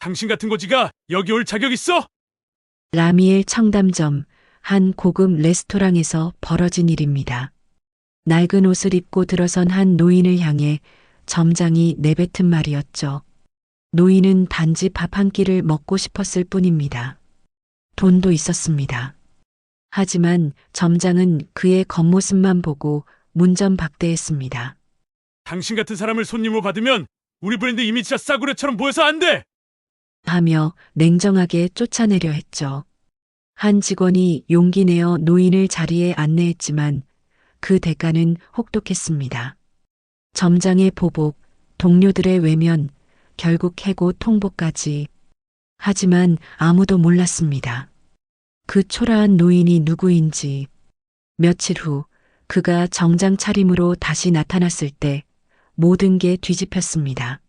당신 같은 고지가 여기 올 자격 있어? 라미엘 청담점, 한 고급 레스토랑에서 벌어진 일입니다. 낡은 옷을 입고 들어선 한 노인을 향해 점장이 내뱉은 말이었죠. 노인은 단지 밥 한 끼를 먹고 싶었을 뿐입니다. 돈도 있었습니다. 하지만 점장은 그의 겉모습만 보고 문전박대했습니다. 당신 같은 사람을 손님으로 받으면 우리 브랜드 이미지가 싸구려처럼 보여서 안 돼! 하며 냉정하게 쫓아내려 했죠. 한 직원이 용기 내어 노인을 자리에 안내했지만 그 대가는 혹독했습니다. 점장의 보복, 동료들의 외면, 결국 해고 통보까지. 하지만 아무도 몰랐습니다. 그 초라한 노인이 누구인지. 며칠 후 그가 정장 차림으로 다시 나타났을 때 모든 게 뒤집혔습니다.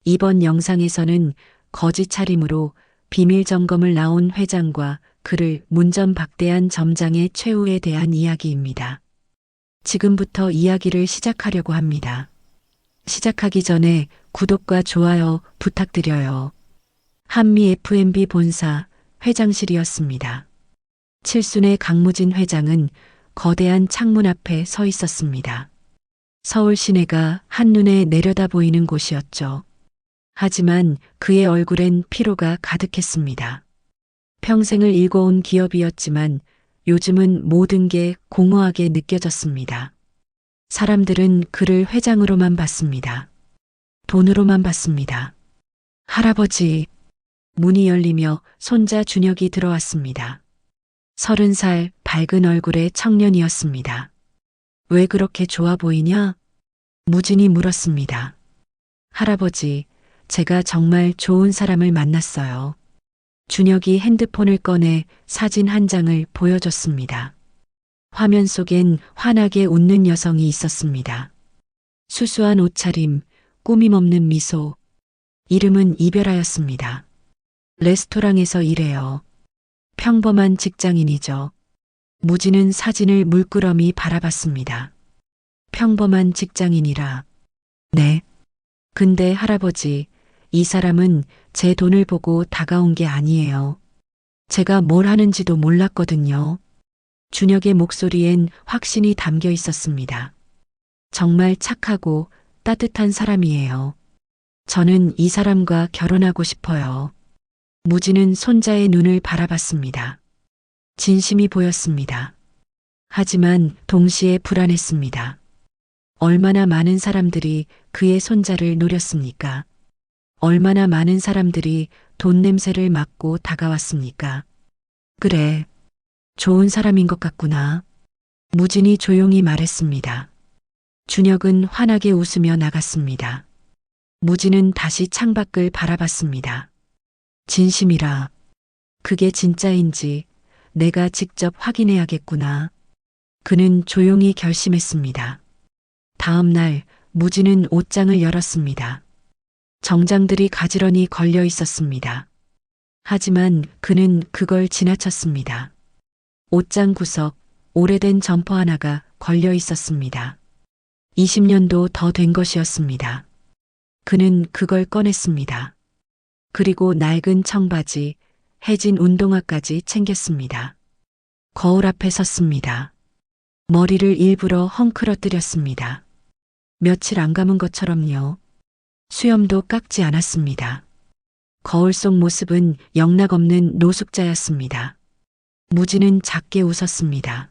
이번 영상에서는 거짓 차림으로 비밀 점검을 나온 회장과 그를 문전박대한 점장의 최후에 대한 이야기입니다. 지금부터 이야기를 시작하려고 합니다. 시작하기 전에 구독과 좋아요 부탁드려요. 한미 F&B 본사 회장실이었습니다. 칠순의 강무진 회장은 거대한 창문 앞에 서 있었습니다. 서울 시내가 한눈에 내려다 보이는 곳이었죠. 하지만 그의 얼굴엔 피로가 가득했습니다. 평생을 일궈온 기업이었지만 요즘은 모든 게 공허하게 느껴졌습니다. 사람들은 그를 회장으로만 봤습니다. 돈으로만 봤습니다. 할아버지, 문이 열리며 손자 준혁이 들어왔습니다. 30살 밝은 얼굴의 청년이었습니다. 왜 그렇게 좋아 보이냐? 무진이 물었습니다. 할아버지, 제가 정말 좋은 사람을 만났어요. 준혁이 핸드폰을 꺼내 사진 한 장을 보여줬습니다. 화면 속엔 환하게 웃는 여성이 있었습니다. 수수한 옷차림, 꾸밈 없는 미소. 이름은 이별하였습니다. 레스토랑에서 일해요. 평범한 직장인이죠. 무진은 사진을 물끄러미 바라봤습니다. 평범한 직장인이라. 네. 근데 할아버지, 이 사람은 제 돈을 보고 다가온 게 아니에요. 제가 뭘 하는지도 몰랐거든요. 준혁의 목소리엔 확신이 담겨 있었습니다. 정말 착하고 따뜻한 사람이에요. 저는 이 사람과 결혼하고 싶어요. 무진은 손자의 눈을 바라봤습니다. 진심이 보였습니다. 하지만 동시에 불안했습니다. 얼마나 많은 사람들이 그의 손자를 노렸습니까? 얼마나 많은 사람들이 돈 냄새를 맡고 다가왔습니까? 그래, 좋은 사람인 것 같구나. 무진이 조용히 말했습니다. 준혁은 환하게 웃으며 나갔습니다. 무진은 다시 창밖을 바라봤습니다. 진심이라. 그게 진짜인지 내가 직접 확인해야겠구나. 그는 조용히 결심했습니다. 다음 날 무진은 옷장을 열었습니다. 정장들이 가지런히 걸려 있었습니다. 하지만 그는 그걸 지나쳤습니다. 옷장 구석, 오래된 점퍼 하나가 걸려 있었습니다. 20년도 더 된 것이었습니다. 그는 그걸 꺼냈습니다. 그리고 낡은 청바지, 해진 운동화까지 챙겼습니다. 거울 앞에 섰습니다. 머리를 일부러 헝클어뜨렸습니다. 며칠 안 감은 것처럼요. 수염도 깎지 않았습니다. 거울 속 모습은 영락없는 노숙자였습니다. 무진은 작게 웃었습니다.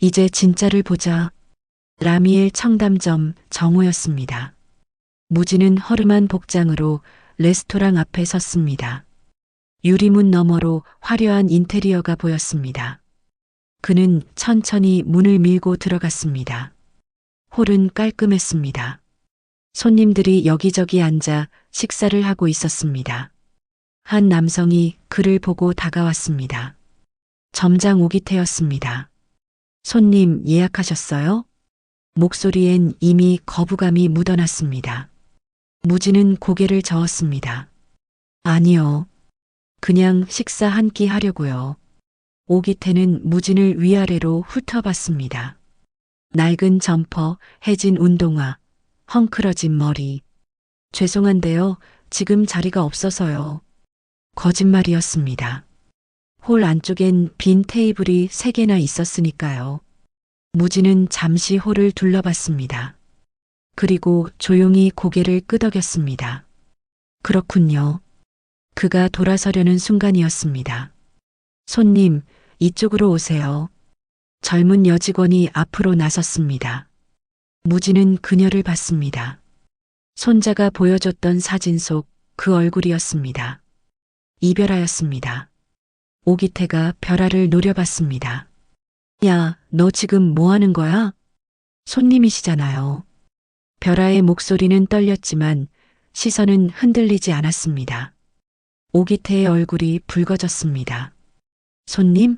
이제 진짜를 보자. 라미엘 청담점 정오였습니다. 무진은 허름한 복장으로 레스토랑 앞에 섰습니다. 유리문 너머로 화려한 인테리어가 보였습니다. 그는 천천히 문을 밀고 들어갔습니다. 홀은 깔끔했습니다. 손님들이 여기저기 앉아 식사를 하고 있었습니다. 한 남성이 그를 보고 다가왔습니다. 점장 오기태였습니다. 손님 예약하셨어요? 목소리엔 이미 거부감이 묻어났습니다. 무진은 고개를 저었습니다. 아니요. 그냥 식사 한 끼 하려고요. 오기태는 무진을 위아래로 훑어봤습니다. 낡은 점퍼, 해진 운동화, 헝클어진 머리. 죄송한데요. 지금 자리가 없어서요. 거짓말이었습니다. 홀 안쪽엔 빈 테이블이 3개나 있었으니까요. 무진은 잠시 홀을 둘러봤습니다. 그리고 조용히 고개를 끄덕였습니다. 그렇군요. 그가 돌아서려는 순간이었습니다. 손님, 이쪽으로 오세요. 젊은 여직원이 앞으로 나섰습니다. 무진은 그녀를 봤습니다. 손자가 보여줬던 사진 속 그 얼굴이었습니다. 이별하였습니다. 오기태가 별아를 노려봤습니다. 야, 너 지금 뭐 하는 거야? 손님이시잖아요. 별아의 목소리는 떨렸지만 시선은 흔들리지 않았습니다. 오기태의 얼굴이 붉어졌습니다. 손님?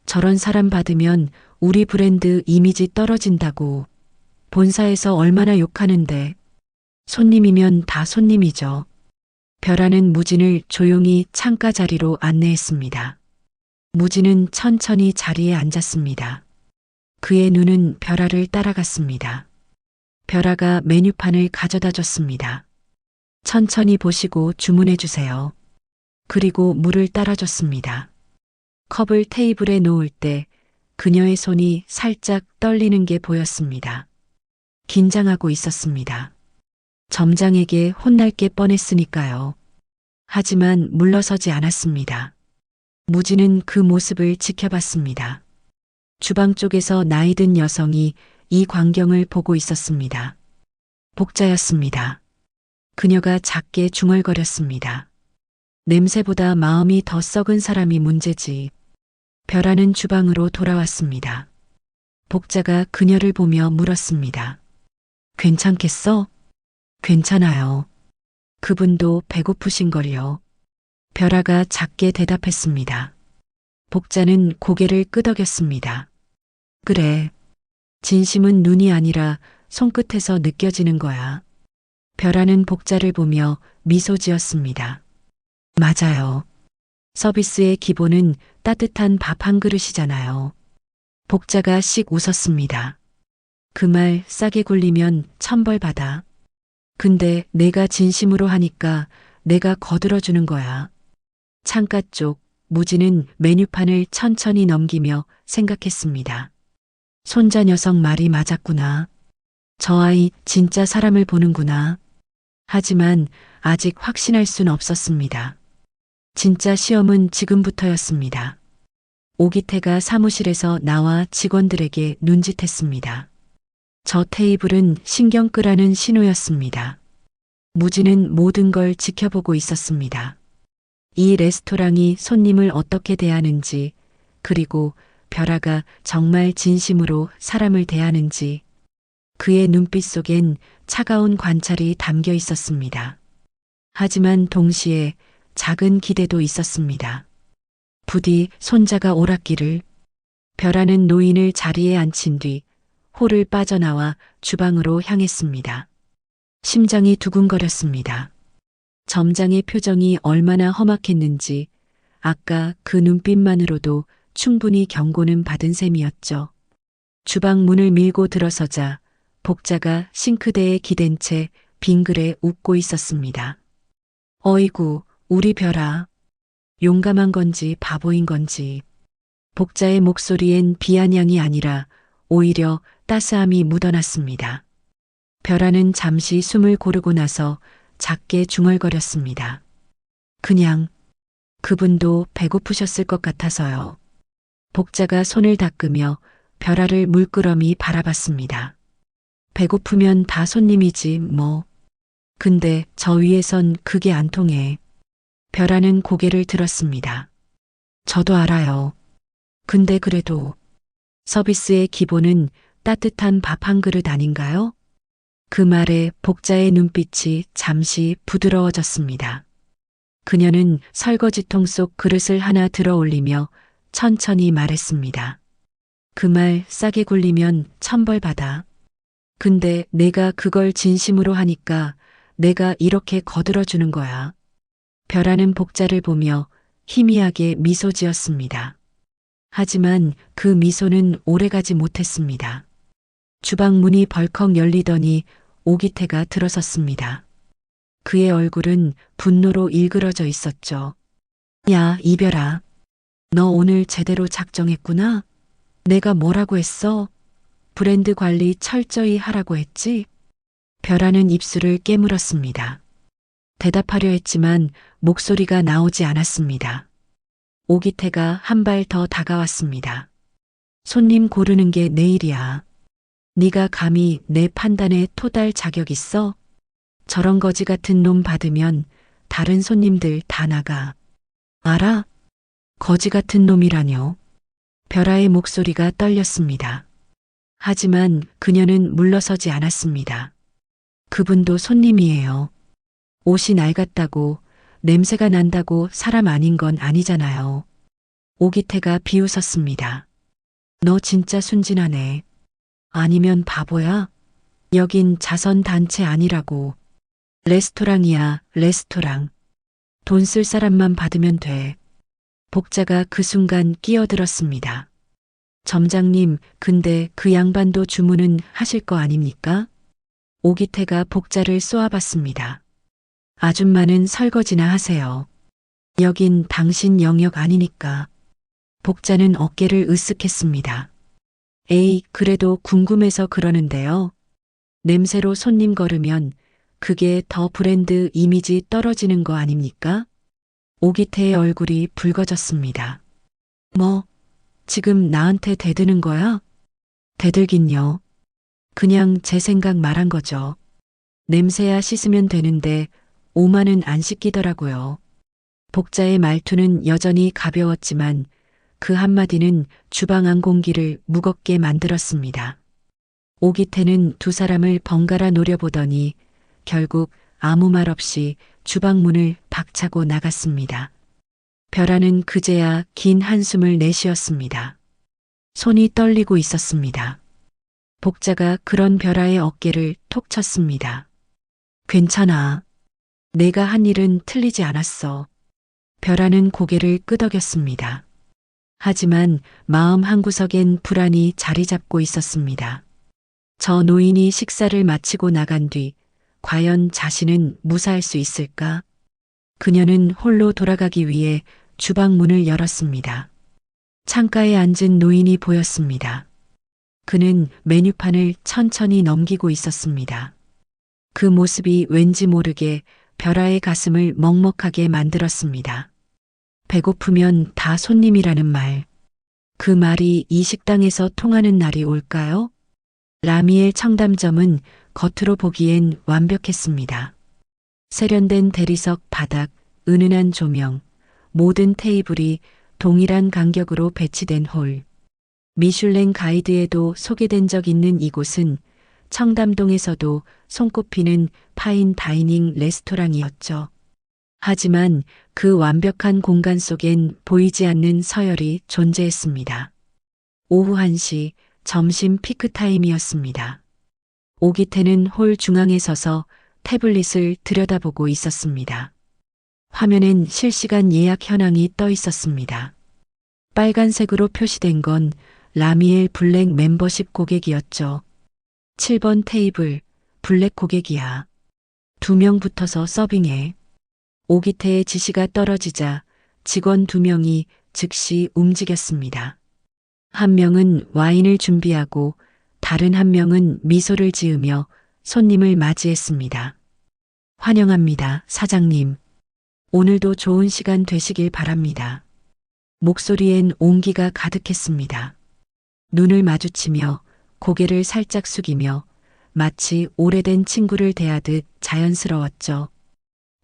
저런 사람 받으면 우리 브랜드 이미지 떨어진다고. 본사에서 얼마나 욕하는데. 손님이면 다 손님이죠. 별아는 무진을 조용히 창가 자리로 안내했습니다. 무진은 천천히 자리에 앉았습니다. 그의 눈은 별아를 따라갔습니다. 별아가 메뉴판을 가져다 줬습니다. 천천히 보시고 주문해 주세요. 그리고 물을 따라줬습니다. 컵을 테이블에 놓을 때 그녀의 손이 살짝 떨리는 게 보였습니다. 긴장하고 있었습니다. 점장에게 혼날 게 뻔했으니까요. 하지만 물러서지 않았습니다. 무진은 그 모습을 지켜봤습니다. 주방 쪽에서 나이든 여성이 이 광경을 보고 있었습니다. 복자였습니다. 그녀가 작게 중얼거렸습니다. 냄새보다 마음이 더 썩은 사람이 문제지. 별아는 주방으로 돌아왔습니다. 복자가 그녀를 보며 물었습니다. 괜찮겠어? 괜찮아요. 그분도 배고프신걸요. 별아가 작게 대답했습니다. 복자는 고개를 끄덕였습니다. 그래. 진심은 눈이 아니라 손끝에서 느껴지는 거야. 별아는 복자를 보며 미소 지었습니다. 맞아요. 서비스의 기본은 따뜻한 밥 한 그릇이잖아요. 복자가 씩 웃었습니다. 그 말 싸게 굴리면 천벌받아. 근데 내가 진심으로 하니까 내가 거들어주는 거야. 창가 쪽 무진은 메뉴판을 천천히 넘기며 생각했습니다. 손자 녀석 말이 맞았구나. 저 아이 진짜 사람을 보는구나. 하지만 아직 확신할 순 없었습니다. 진짜 시험은 지금부터였습니다. 오기태가 사무실에서 나와 직원들에게 눈짓했습니다. 저 테이블은 신경 끄라는 신호였습니다. 무진은 모든 걸 지켜보고 있었습니다. 이 레스토랑이 손님을 어떻게 대하는지, 그리고 별아가 정말 진심으로 사람을 대하는지, 그의 눈빛 속엔 차가운 관찰이 담겨 있었습니다. 하지만 동시에 작은 기대도 있었습니다. 부디 손자가 옳았기를. 별아는 노인을 자리에 앉힌 뒤 홀을 빠져나와 주방으로 향했습니다. 심장이 두근거렸습니다. 점장의 표정이 얼마나 험악했는지 아까 그 눈빛만으로도 충분히 경고는 받은 셈이었죠. 주방 문을 밀고 들어서자 복자가 싱크대에 기댄 채 빙그레 웃고 있었습니다. 어이구, 우리 별아. 용감한 건지 바보인 건지. 복자의 목소리엔 비아냥이 아니라 오히려 따스함이 묻어났습니다. 별아는 잠시 숨을 고르고 나서 작게 중얼거렸습니다. 그냥 그분도 배고프셨을 것 같아서요. 복자가 손을 닦으며 별아를 물끄러미 바라봤습니다. 배고프면 다 손님이지 뭐. 근데 저 위에선 그게 안 통해. 별아는 고개를 들었습니다. 저도 알아요. 근데 그래도 서비스의 기본은 따뜻한 밥 한 그릇 아닌가요? 그 말에 복자의 눈빛이 잠시 부드러워졌습니다. 그녀는 설거지통 속 그릇을 하나 들어 올리며 천천히 말했습니다. 그 말 싸게 굴리면 천벌받아. 근데 내가 그걸 진심으로 하니까 내가 이렇게 거들어주는 거야. 별아는 복자를 보며 희미하게 미소 지었습니다. 하지만 그 미소는 오래가지 못했습니다. 주방 문이 벌컥 열리더니 오기태가 들어섰습니다. 그의 얼굴은 분노로 일그러져 있었죠. 야, 이별아. 너 오늘 제대로 작정했구나? 내가 뭐라고 했어? 브랜드 관리 철저히 하라고 했지? 별아는 입술을 깨물었습니다. 대답하려 했지만 목소리가 나오지 않았습니다. 오기태가 한 발 더 다가왔습니다. 손님 고르는 게 내 일이야. 네가 감히 내 판단에 토달 자격 있어? 저런 거지 같은 놈 받으면 다른 손님들 다 나가. 알아? 거지 같은 놈이라뇨. 별아의 목소리가 떨렸습니다. 하지만 그녀는 물러서지 않았습니다. 그분도 손님이에요. 옷이 낡았다고, 냄새가 난다고 사람 아닌 건 아니잖아요. 오기태가 비웃었습니다. 너 진짜 순진하네. 아니면 바보야? 여긴 자선단체 아니라고. 레스토랑이야, 레스토랑. 돈 쓸 사람만 받으면 돼. 복자가 그 순간 끼어들었습니다. 점장님, 근데 그 양반도 주문은 하실 거 아닙니까? 오기태가 복자를 쏘아봤습니다. 아줌마는 설거지나 하세요. 여긴 당신 영역 아니니까. 복자는 어깨를 으쓱했습니다. 에이, 그래도 궁금해서 그러는데요. 냄새로 손님 걸으면 그게 더 브랜드 이미지 떨어지는 거 아닙니까? 오기태의 얼굴이 붉어졌습니다. 뭐, 지금 나한테 대드는 거야? 대들긴요. 그냥 제 생각 말한 거죠. 냄새야 씻으면 되는데 오만은 안 씻기더라고요. 복자의 말투는 여전히 가벼웠지만 그 한마디는 주방 안 공기를 무겁게 만들었습니다. 오기태는 두 사람을 번갈아 노려보더니 결국 아무 말 없이 주방 문을 박차고 나갔습니다. 별아는 그제야 긴 한숨을 내쉬었습니다. 손이 떨리고 있었습니다. 복자가 그런 별아의 어깨를 톡 쳤습니다. 괜찮아. 내가 한 일은 틀리지 않았어. 별아는 고개를 끄덕였습니다. 하지만 마음 한구석엔 불안이 자리 잡고 있었습니다. 저 노인이 식사를 마치고 나간 뒤 과연 자신은 무사할 수 있을까? 그녀는 홀로 돌아가기 위해 주방 문을 열었습니다. 창가에 앉은 노인이 보였습니다. 그는 메뉴판을 천천히 넘기고 있었습니다. 그 모습이 왠지 모르게 별아의 가슴을 먹먹하게 만들었습니다. 배고프면 다 손님이라는 말. 그 말이 이 식당에서 통하는 날이 올까요? 라미의 청담점은 겉으로 보기엔 완벽했습니다. 세련된 대리석 바닥, 은은한 조명, 모든 테이블이 동일한 간격으로 배치된 홀. 미슐랭 가이드에도 소개된 적 있는 이곳은 청담동에서도 손꼽히는 파인 다이닝 레스토랑이었죠. 하지만 그 완벽한 공간 속엔 보이지 않는 서열이 존재했습니다. 오후 1시 점심 피크타임이었습니다. 오기태는 홀 중앙에 서서 태블릿을 들여다보고 있었습니다. 화면엔 실시간 예약 현황이 떠 있었습니다. 빨간색으로 표시된 건 라미엘 블랙 멤버십 고객이었죠. 7번 테이블, 블랙 고객이야. 2명 붙어서 서빙해. 오기태의 지시가 떨어지자 직원 2명이 즉시 움직였습니다. 한 명은 와인을 준비하고 다른 한 명은 미소를 지으며 손님을 맞이했습니다. 환영합니다, 사장님. 오늘도 좋은 시간 되시길 바랍니다. 목소리엔 온기가 가득했습니다. 눈을 마주치며 고개를 살짝 숙이며 마치 오래된 친구를 대하듯 자연스러웠죠.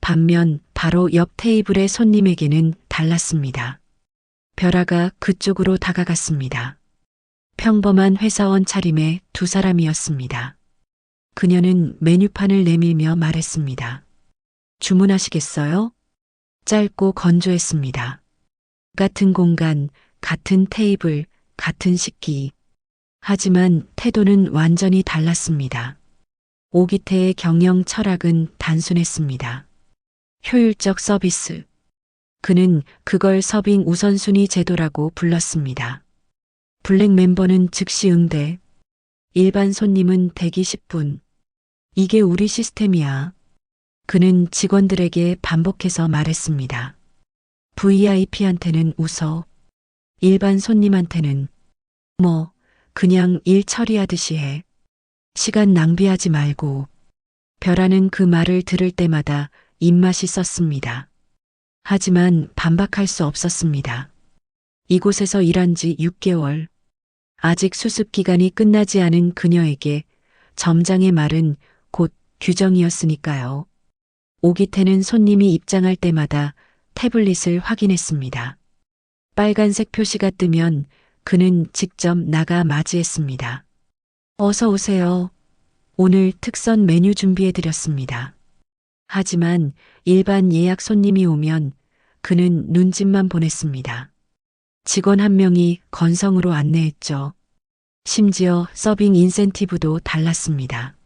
반면 바로 옆 테이블의 손님에게는 달랐습니다. 별아가 그쪽으로 다가갔습니다. 평범한 회사원 차림의 두 사람이었습니다. 그녀는 메뉴판을 내밀며 말했습니다. 주문하시겠어요? 짧고 건조했습니다. 같은 공간, 같은 테이블, 같은 식기. 하지만 태도는 완전히 달랐습니다. 오기태의 경영 철학은 단순했습니다. 효율적 서비스. 그는 그걸 서빙 우선순위 제도라고 불렀습니다. 블랙 멤버는 즉시 응대. 일반 손님은 대기 10분. 이게 우리 시스템이야. 그는 직원들에게 반복해서 말했습니다. VIP한테는 웃어. 일반 손님한테는 그냥 일 처리하듯이 해. 시간 낭비하지 말고. 벼라는 그 말을 들을 때마다 입맛이 썼습니다. 하지만 반박할 수 없었습니다. 이곳에서 일한 지 6개월. 아직 수습 기간이 끝나지 않은 그녀에게 점장의 말은 곧 규정이었으니까요. 오기태는 손님이 입장할 때마다 태블릿을 확인했습니다. 빨간색 표시가 뜨면 그는 직접 나가 맞이했습니다. 어서 오세요. 오늘 특선 메뉴 준비해드렸습니다. 하지만 일반 예약 손님이 오면 그는 눈짓만 보냈습니다. 직원 한 명이 건성으로 안내했죠. 심지어 서빙 인센티브도 달랐습니다.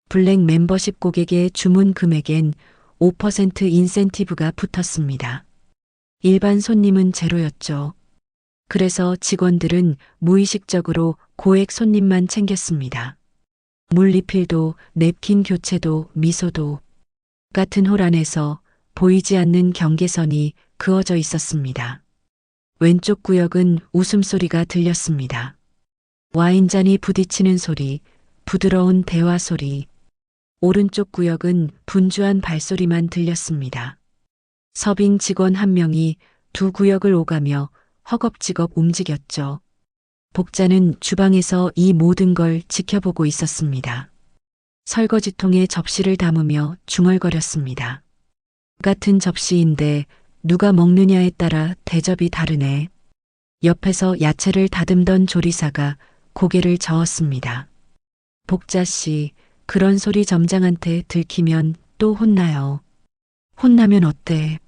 블랙 멤버십 고객의 주문 금액엔 5% 인센티브가 붙었습니다. 일반 손님은 제로였죠. 그래서 직원들은 무의식적으로 고액 손님만 챙겼습니다. 물 리필도, 냅킨 교체도, 미소도. 같은 홀 안에서 보이지 않는 경계선이 그어져 있었습니다. 왼쪽 구역은 웃음소리가 들렸습니다. 와인잔이 부딪히는 소리, 부드러운 대화 소리. 오른쪽 구역은 분주한 발소리만 들렸습니다. 서빙 직원 한 명이 두 구역을 오가며 허겁지겁 움직였죠. 복자는 주방에서 이 모든 걸 지켜보고 있었습니다. 설거지통에 접시를 담으며 중얼거렸습니다. 같은 접시인데 누가 먹느냐에 따라 대접이 다르네. 옆에서 야채를 다듬던 조리사가 고개를 저었습니다. 복자 씨, 그런 소리 점장한테 들키면 또 혼나요. 혼나면 어때?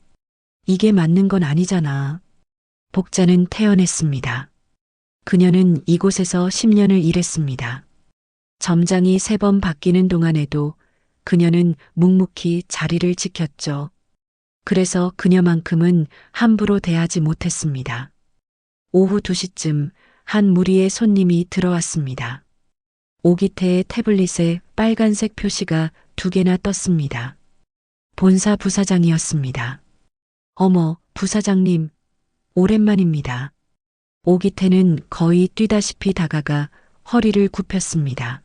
이게 맞는 건 아니잖아. 복자는 태연했습니다. 그녀는 이곳에서 10년을 일했습니다. 점장이 3번 바뀌는 동안에도 그녀는 묵묵히 자리를 지켰죠. 그래서 그녀만큼은 함부로 대하지 못했습니다. 오후 2시쯤 한 무리의 손님이 들어왔습니다. 오기태의 태블릿에 빨간색 표시가 2개나 떴습니다. 본사 부사장이었습니다. 어머, 부사장님, 오랜만입니다. 오기태는 거의 뛰다시피 다가가 허리를 굽혔습니다.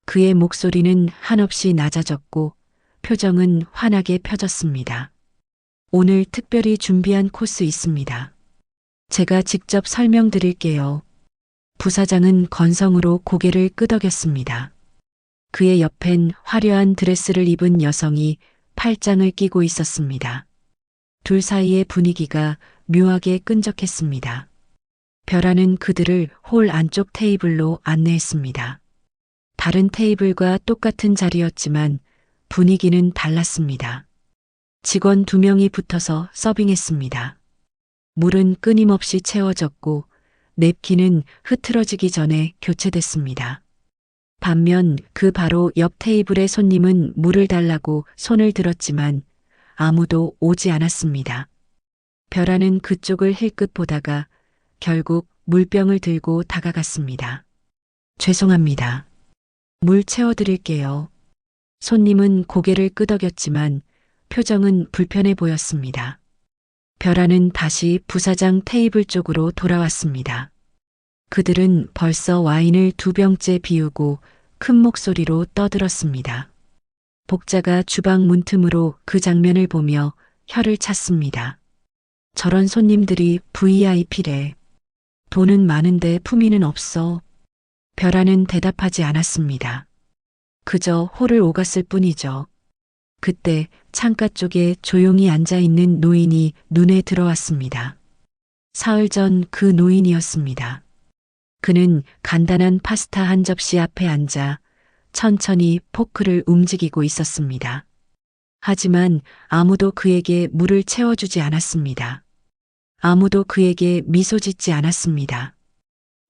그의 목소리는 한없이 낮아졌고 표정은 환하게 펴졌습니다. 오늘 특별히 준비한 코스 있습니다. 제가 직접 설명드릴게요. 부사장은 건성으로 고개를 끄덕였습니다. 그의 옆엔 화려한 드레스를 입은 여성이 팔짱을 끼고 있었습니다. 둘 사이의 분위기가 묘하게 끈적했습니다. 벼라는 그들을 홀 안쪽 테이블로 안내했습니다. 다른 테이블과 똑같은 자리였지만 분위기는 달랐습니다. 직원 2명이 붙어서 서빙했습니다. 물은 끊임없이 채워졌고 냅킨은 흐트러지기 전에 교체됐습니다. 반면 그 바로 옆 테이블의 손님은 물을 달라고 손을 들었지만 아무도 오지 않았습니다. 벼라는 그쪽을 힐끗 보다가 결국 물병을 들고 다가갔습니다. 죄송합니다. 물 채워드릴게요. 손님은 고개를 끄덕였지만 표정은 불편해 보였습니다. 벼라는 다시 부사장 테이블 쪽으로 돌아왔습니다. 그들은 벌써 와인을 2병째 비우고 큰 목소리로 떠들었습니다. 복자가 주방 문틈으로 그 장면을 보며 혀를 찼습니다. 저런 손님들이 VIP래. 돈은 많은데 품위는 없어. 벼라는 대답하지 않았습니다. 그저 홀을 오갔을 뿐이죠. 그때 창가 쪽에 조용히 앉아있는 노인이 눈에 들어왔습니다. 사흘 전 그 노인이었습니다. 그는 간단한 파스타 한 접시 앞에 앉아 천천히 포크를 움직이고 있었습니다. 하지만 아무도 그에게 물을 채워주지 않았습니다. 아무도 그에게 미소 짓지 않았습니다.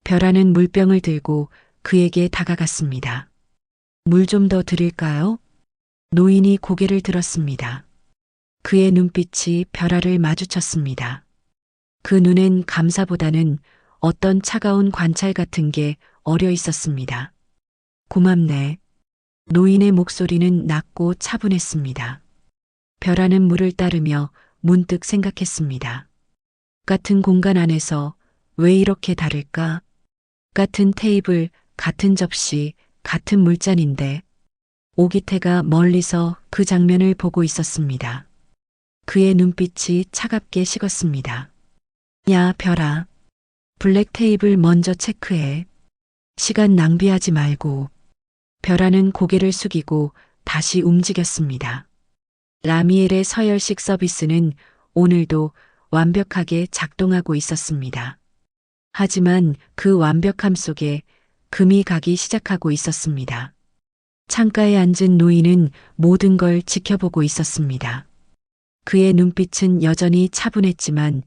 벼라는 물병을 들고 그에게 다가갔습니다. 물 좀 더 드릴까요? 노인이 고개를 들었습니다. 그의 눈빛이 벼라를 마주쳤습니다. 그 눈엔 감사보다는 어떤 차가운 관찰 같은 게 어려 있었습니다. 고맙네. 노인의 목소리는 낮고 차분했습니다. 벼라는 물을 따르며 문득 생각했습니다. 같은 공간 안에서 왜 이렇게 다를까? 같은 테이블, 같은 접시, 같은 물잔인데 오기태가 멀리서 그 장면을 보고 있었습니다. 그의 눈빛이 차갑게 식었습니다. 야, 벼라. 블랙 테이블 먼저 체크해. 시간 낭비하지 말고. 벼라는 고개를 숙이고 다시 움직였습니다. 라미엘의 서열식 서비스는 오늘도 완벽하게 작동하고 있었습니다. 하지만 그 완벽함 속에 금이 가기 시작하고 있었습니다. 창가에 앉은 노인은 모든 걸 지켜보고 있었습니다. 그의 눈빛은 여전히 차분했지만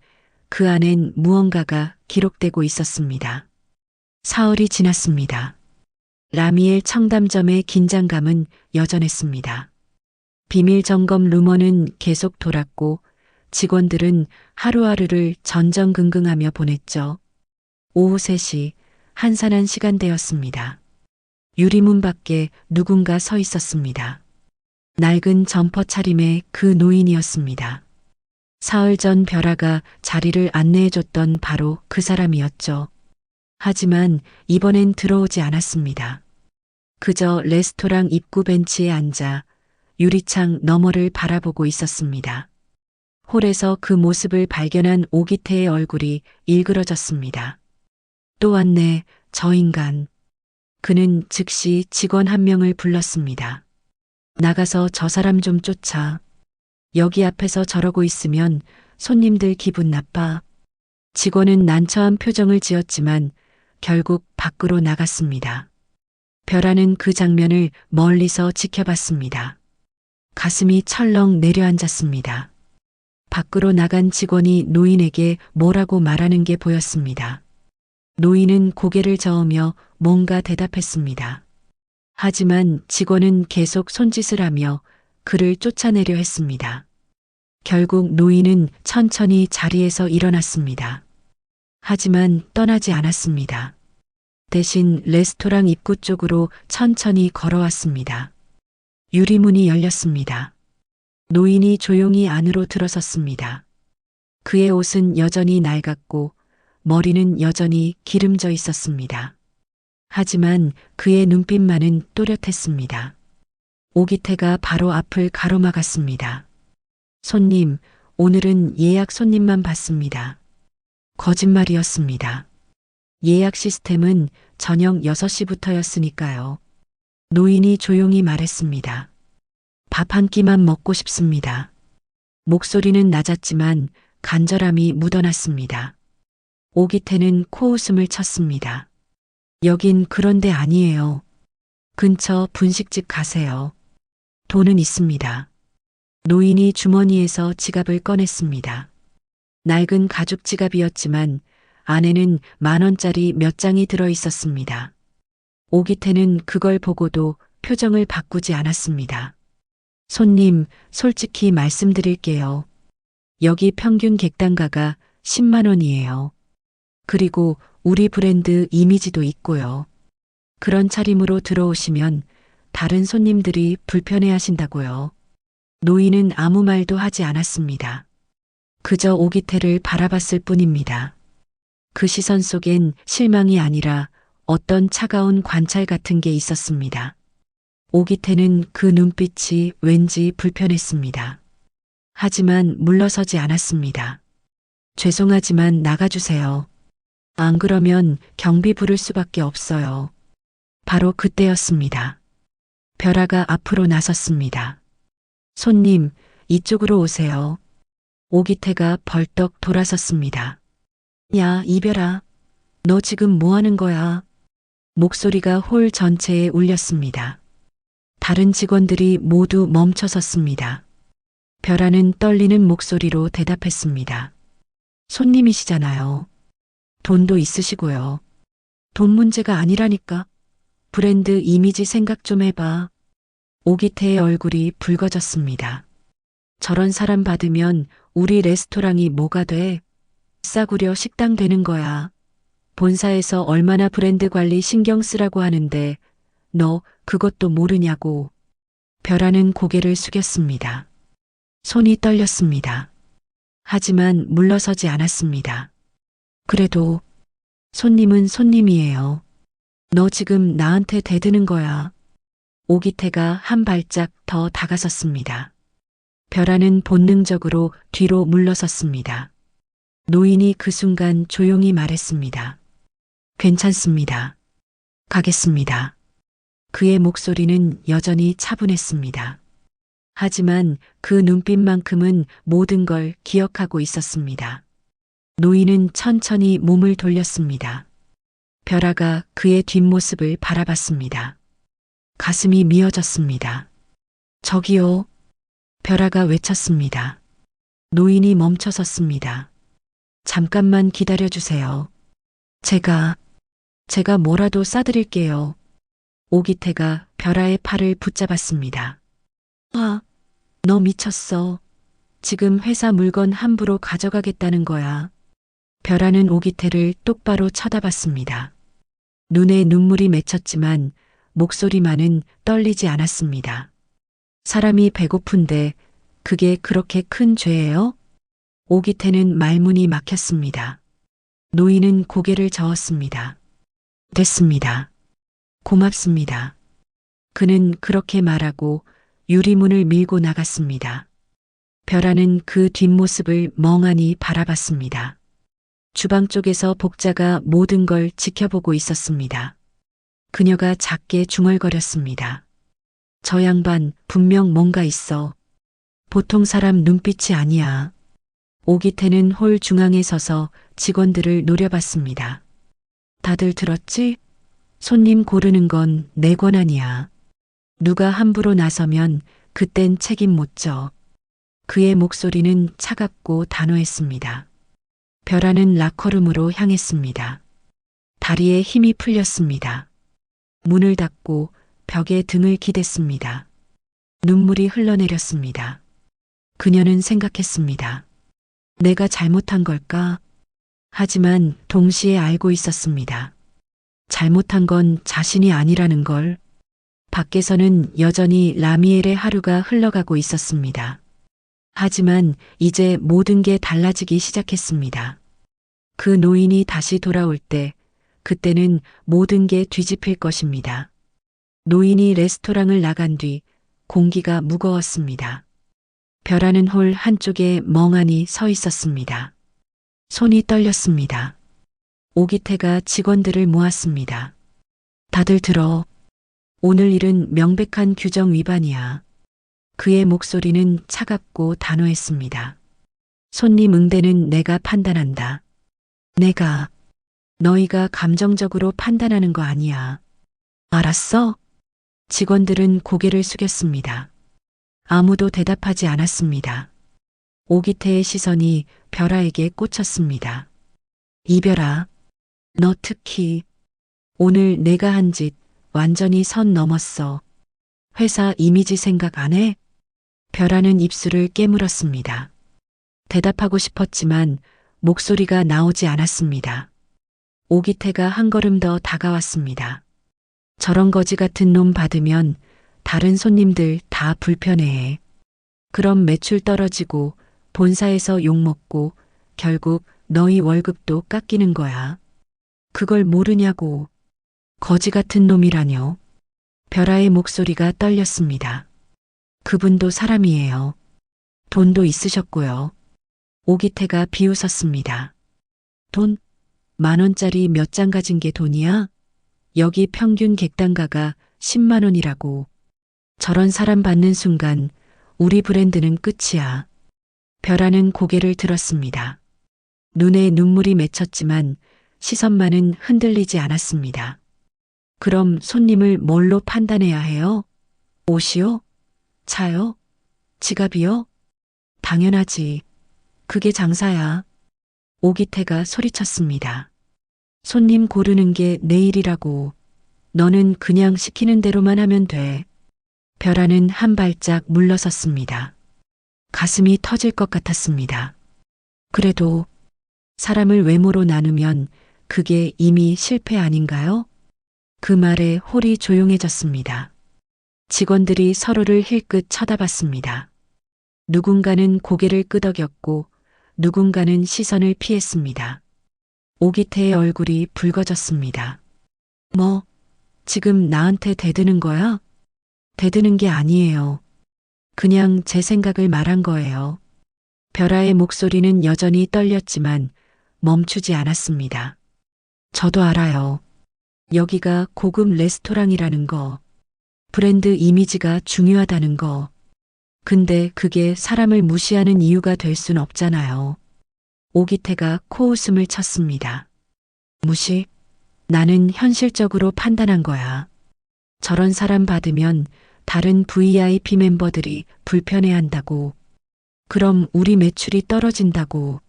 그 안엔 무언가가 기록되고 있었습니다. 사흘이 지났습니다. 라미엘 청담점의 긴장감은 여전했습니다. 비밀 점검 루머는 계속 돌았고 직원들은 하루하루를 전전긍긍하며 보냈죠. 오후 3시 한산한 시간대였습니다. 유리문 밖에 누군가 서 있었습니다. 낡은 점퍼 차림의 그 노인이었습니다. 사흘 전 벼라가 자리를 안내해줬던 바로 그 사람이었죠. 하지만 이번엔 들어오지 않았습니다. 그저 레스토랑 입구 벤치에 앉아 유리창 너머를 바라보고 있었습니다. 홀에서 그 모습을 발견한 오기태의 얼굴이 일그러졌습니다. 또 왔네, 저 인간. 그는 즉시 직원 한 명을 불렀습니다. 나가서 저 사람 좀 쫓아. 여기 앞에서 저러고 있으면 손님들 기분 나빠. 직원은 난처한 표정을 지었지만 결국 밖으로 나갔습니다. 벼라는 그 장면을 멀리서 지켜봤습니다. 가슴이 철렁 내려앉았습니다. 밖으로 나간 직원이 노인에게 뭐라고 말하는 게 보였습니다. 노인은 고개를 저으며 뭔가 대답했습니다. 하지만 직원은 계속 손짓을 하며 그를 쫓아내려 했습니다. 결국 노인은 천천히 자리에서 일어났습니다. 하지만 떠나지 않았습니다. 대신 레스토랑 입구 쪽으로 천천히 걸어왔습니다. 유리문이 열렸습니다. 노인이 조용히 안으로 들어섰습니다. 그의 옷은 여전히 낡았고 머리는 여전히 기름져 있었습니다. 하지만 그의 눈빛만은 또렷했습니다. 오기태가 바로 앞을 가로막았습니다. 손님, 오늘은 예약 손님만 받습니다. 거짓말이었습니다. 예약 시스템은 저녁 6시부터였으니까요. 노인이 조용히 말했습니다. 밥 한 끼만 먹고 싶습니다. 목소리는 낮았지만 간절함이 묻어났습니다. 오기태는 코웃음을 쳤습니다. 여긴 그런 데 아니에요. 근처 분식집 가세요. 돈은 있습니다. 노인이 주머니에서 지갑을 꺼냈습니다. 낡은 가죽 지갑이었지만 안에는 10,000원짜리 몇 장이 들어 있었습니다. 오기태는 그걸 보고도 표정을 바꾸지 않았습니다. 손님, 솔직히 말씀드릴게요. 여기 평균 객단가가 10만 원이에요. 그리고 우리 브랜드 이미지도 있고요. 그런 차림으로 들어오시면 다른 손님들이 불편해 하신다고요. 노인은 아무 말도 하지 않았습니다. 그저 오기태를 바라봤을 뿐입니다. 그 시선 속엔 실망이 아니라 어떤 차가운 관찰 같은 게 있었습니다. 오기태는 그 눈빛이 왠지 불편했습니다. 하지만 물러서지 않았습니다. 죄송하지만 나가주세요. 안 그러면 경비 부를 수밖에 없어요. 바로 그때였습니다. 벼라가 앞으로 나섰습니다. 손님, 이쪽으로 오세요. 오기태가 벌떡 돌아섰습니다. 야, 이별아. 너 지금 뭐 하는 거야? 목소리가 홀 전체에 울렸습니다. 다른 직원들이 모두 멈춰섰습니다. 벼라는 떨리는 목소리로 대답했습니다. 손님이시잖아요. 돈도 있으시고요. 돈 문제가 아니라니까. 브랜드 이미지 생각 좀 해봐. 오기태의 얼굴이 붉어졌습니다. 저런 사람 받으면 우리 레스토랑이 뭐가 돼? 싸구려 식당 되는 거야. 본사에서 얼마나 브랜드 관리 신경 쓰라고 하는데 너 그것도 모르냐고. 벼라는 고개를 숙였습니다. 손이 떨렸습니다. 하지만 물러서지 않았습니다. 그래도 손님은 손님이에요. 너 지금 나한테 대드는 거야. 오기태가 한 발짝 더 다가섰습니다. 벼라는 본능적으로 뒤로 물러섰습니다. 노인이 그 순간 조용히 말했습니다. 괜찮습니다. 가겠습니다. 그의 목소리는 여전히 차분했습니다. 하지만 그 눈빛만큼은 모든 걸 기억하고 있었습니다. 노인은 천천히 몸을 돌렸습니다. 벼라가 그의 뒷모습을 바라봤습니다. 가슴이 미어졌습니다. 저기요. 벼라가 외쳤습니다. 노인이 멈춰섰습니다. 잠깐만 기다려주세요. 제가 뭐라도 싸드릴게요. 오기태가 벼라의 팔을 붙잡았습니다. 너 미쳤어. 지금 회사 물건 함부로 가져가겠다는 거야. 벼라는 오기태를 똑바로 쳐다봤습니다. 눈에 눈물이 맺혔지만 목소리만은 떨리지 않았습니다. 사람이 배고픈데 그게 그렇게 큰 죄예요? 오기태는 말문이 막혔습니다. 노인은 고개를 저었습니다. 됐습니다. 고맙습니다. 그는 그렇게 말하고 유리문을 밀고 나갔습니다. 벼라는 그 뒷모습을 멍하니 바라봤습니다. 주방 쪽에서 복자가 모든 걸 지켜보고 있었습니다. 그녀가 작게 중얼거렸습니다. 저 양반 분명 뭔가 있어. 보통 사람 눈빛이 아니야. 오기태는 홀 중앙에 서서 직원들을 노려봤습니다. 다들 들었지? 손님 고르는 건 내 권한이야. 누가 함부로 나서면 그땐 책임 못 져. 그의 목소리는 차갑고 단호했습니다. 벼라는 라커룸으로 향했습니다. 다리에 힘이 풀렸습니다. 문을 닫고 벽에 등을 기댔습니다. 눈물이 흘러내렸습니다. 그녀는 생각했습니다. 내가 잘못한 걸까? 하지만 동시에 알고 있었습니다. 잘못한 건 자신이 아니라는 걸. 밖에서는 여전히 라미엘의 하루가 흘러가고 있었습니다. 하지만 이제 모든 게 달라지기 시작했습니다. 그 노인이 다시 돌아올 때, 그때는 모든 게 뒤집힐 것입니다. 노인이 레스토랑을 나간 뒤 공기가 무거웠습니다. 벼라는 홀 한쪽에 멍하니 서 있었습니다. 손이 떨렸습니다. 오기태가 직원들을 모았습니다. 다들 들어. 오늘 일은 명백한 규정 위반이야. 그의 목소리는 차갑고 단호했습니다. 손님 응대는 내가 판단한다. 너희가 감정적으로 판단하는 거 아니야. 알았어? 직원들은 고개를 숙였습니다. 아무도 대답하지 않았습니다. 오기태의 시선이 벼라에게 꽂혔습니다. 이별아, 너 특히 오늘 내가 한 짓 완전히 선 넘었어. 회사 이미지 생각 안 해? 벼라는 입술을 깨물었습니다. 대답하고 싶었지만 목소리가 나오지 않았습니다. 오기태가 한 걸음 더 다가왔습니다. 저런 거지 같은 놈 받으면 다른 손님들 다 불편해해. 그럼 매출 떨어지고 본사에서 욕먹고 결국 너희 월급도 깎이는 거야. 그걸 모르냐고. 거지 같은 놈이라뇨. 벼라의 목소리가 떨렸습니다. 그분도 사람이에요. 돈도 있으셨고요. 오기태가 비웃었습니다. 돈? 10,000원짜리 몇 장 가진 게 돈이야? 여기 평균 객단가가 10만 원이라고. 저런 사람 받는 순간 우리 브랜드는 끝이야. 벼라는 고개를 들었습니다. 눈에 눈물이 맺혔지만 시선만은 흔들리지 않았습니다. 그럼 손님을 뭘로 판단해야 해요? 옷이요? 차요? 지갑이요? 당연하지. 그게 장사야. 오기태가 소리쳤습니다. 손님 고르는 게 내 일이라고. 너는 그냥 시키는 대로만 하면 돼. 벼라는 한 발짝 물러섰습니다. 가슴이 터질 것 같았습니다. 그래도 사람을 외모로 나누면 그게 이미 실패 아닌가요? 그 말에 홀이 조용해졌습니다. 직원들이 서로를 힐끗 쳐다봤습니다. 누군가는 고개를 끄덕였고 누군가는 시선을 피했습니다. 오기태의 얼굴이 붉어졌습니다. 뭐, 지금 나한테 대드는 거야? 대드는 게 아니에요. 그냥 제 생각을 말한 거예요. 벼라의 목소리는 여전히 떨렸지만 멈추지 않았습니다. 저도 알아요. 여기가 고급 레스토랑이라는 거, 브랜드 이미지가 중요하다는 거. 근데 그게 사람을 무시하는 이유가 될 순 없잖아요. 오기태가 코웃음을 쳤습니다. 무시? 나는 현실적으로 판단한 거야. 저런 사람 받으면 다른 VIP 멤버들이 불편해한다고. 그럼 우리 매출이 떨어진다고.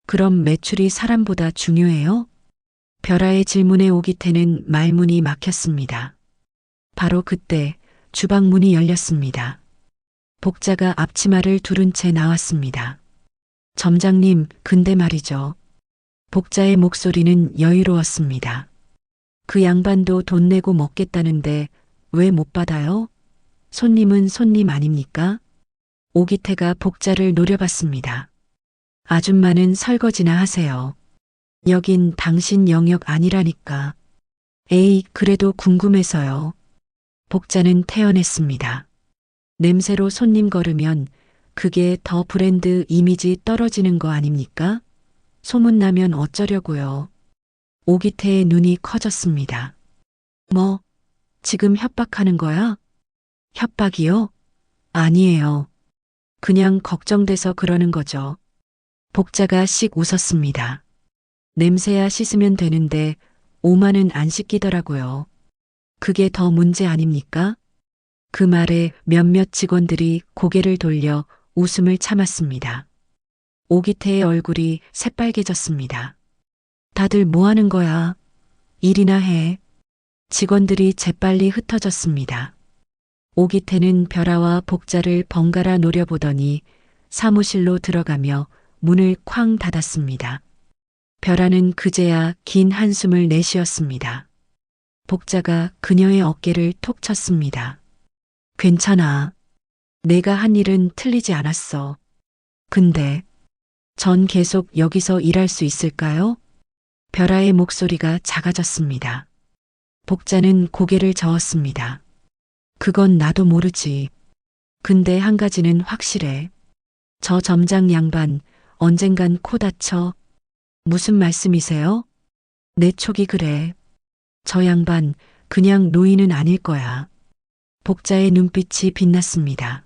그럼 매출이 사람보다 중요해요? 벼라의 질문에 오기태는 말문이 막혔습니다. 바로 그때 주방 문이 열렸습니다. 복자가 앞치마를 두른 채 나왔습니다. 점장님, 근데 말이죠. 복자의 목소리는 여유로웠습니다. 그 양반도 돈 내고 먹겠다는데 왜 못 받아요? 손님은 손님 아닙니까? 오기태가 복자를 노려봤습니다. 아줌마는 설거지나 하세요. 여긴 당신 영역 아니라니까. 에이, 그래도 궁금해서요. 복자는 태연했습니다. 냄새로 손님 걸으면 그게 더 브랜드 이미지 떨어지는 거 아닙니까? 소문나면 어쩌려고요. 오기태의 눈이 커졌습니다. 뭐, 지금 협박하는 거야? 협박이요? 아니에요. 그냥 걱정돼서 그러는 거죠. 복자가 씩 웃었습니다. 냄새야 씻으면 되는데 5만은 안 씻기더라고요. 그게 더 문제 아닙니까? 그 말에 몇몇 직원들이 고개를 돌려 웃음을 참았습니다. 오기태의 얼굴이 새빨개졌습니다. 다들 뭐 하는 거야? 일이나 해. 직원들이 재빨리 흩어졌습니다. 오기태는 벼라와 복자를 번갈아 노려보더니 사무실로 들어가며 문을 쾅 닫았습니다. 벼라는 그제야 긴 한숨을 내쉬었습니다. 복자가 그녀의 어깨를 톡 쳤습니다. 괜찮아. 내가 한 일은 틀리지 않았어. 근데 전 계속 여기서 일할 수 있을까요? 벼라의 목소리가 작아졌습니다. 복자는 고개를 저었습니다. 그건 나도 모르지. 근데 한 가지는 확실해. 저 점장 양반 언젠간 코 다쳐. 무슨 말씀이세요? 내 촉이 그래. 저 양반 그냥 노인은 아닐 거야. 복자의 눈빛이 빛났습니다.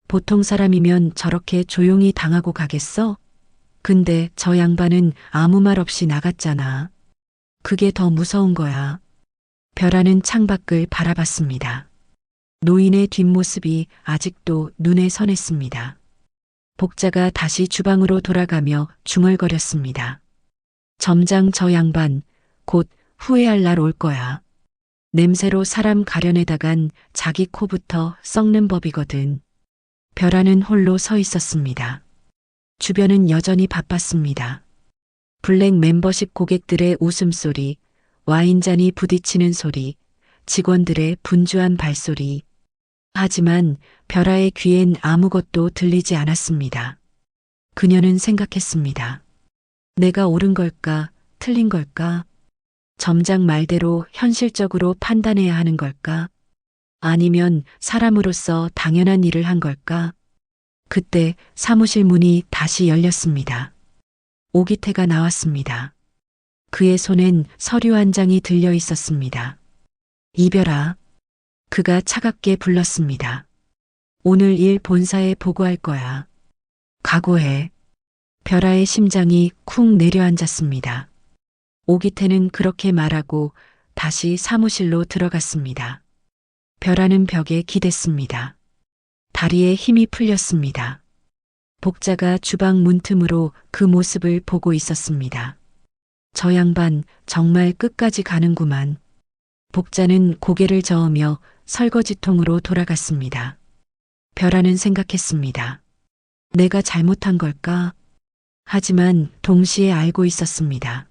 보통 사람이면 저렇게 조용히 당하고 가겠어? 근데 저 양반은 아무 말 없이 나갔잖아. 그게 더 무서운 거야. 벼라는 창밖을 바라봤습니다. 노인의 뒷모습이 아직도 눈에 선했습니다. 복자가 다시 주방으로 돌아가며 중얼거렸습니다. 점장 저 양반 곧 후회할 날 올 거야. 냄새로 사람 가려내다간 자기 코부터 썩는 법이거든. 벼라는 홀로 서 있었습니다. 주변은 여전히 바빴습니다. 블랙 멤버십 고객들의 웃음소리, 와인잔이 부딪히는 소리, 직원들의 분주한 발소리. 하지만 벼라의 귀엔 아무것도 들리지 않았습니다. 그녀는 생각했습니다. 내가 옳은 걸까, 틀린 걸까? 점장 말대로 현실적으로 판단해야 하는 걸까? 아니면 사람으로서 당연한 일을 한 걸까? 그때 사무실 문이 다시 열렸습니다. 오기태가 나왔습니다. 그의 손엔 서류 한 장이 들려 있었습니다. 이별아. 그가 차갑게 불렀습니다. 오늘 일 본사에 보고할 거야. 각오해. 벼라의 심장이 쿵 내려앉았습니다. 오기태는 그렇게 말하고 다시 사무실로 들어갔습니다. 벼라는 벽에 기댔습니다. 다리에 힘이 풀렸습니다. 복자가 주방 문틈으로 그 모습을 보고 있었습니다. 저 양반 정말 끝까지 가는구만. 복자는 고개를 저으며 설거지통으로 돌아갔습니다. 벼라는 생각했습니다. 내가 잘못한 걸까? 하지만 동시에 알고 있었습니다.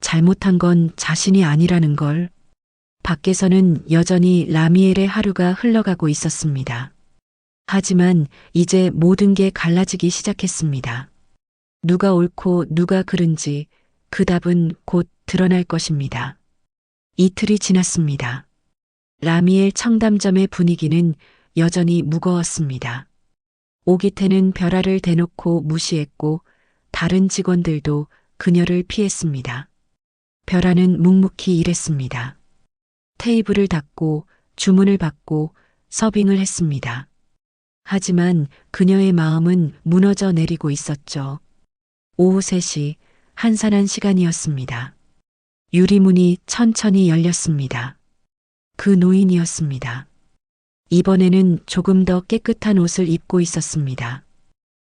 잘못한 건 자신이 아니라는 걸. 밖에서는 여전히 라미엘의 하루가 흘러가고 있었습니다. 하지만 이제 모든 게 갈라지기 시작했습니다. 누가 옳고 누가 그른지 그 답은 곧 드러날 것입니다. 이틀이 지났습니다. 라미엘 청담점의 분위기는 여전히 무거웠습니다. 오기태는 별아를 대놓고 무시했고 다른 직원들도 그녀를 피했습니다. 별아는 묵묵히 일했습니다. 테이블을 닦고 주문을 받고 서빙을 했습니다. 하지만 그녀의 마음은 무너져 내리고 있었죠. 오후 3시 한산한 시간이었습니다. 유리문이 천천히 열렸습니다. 그 노인이었습니다. 이번에는 조금 더 깨끗한 옷을 입고 있었습니다.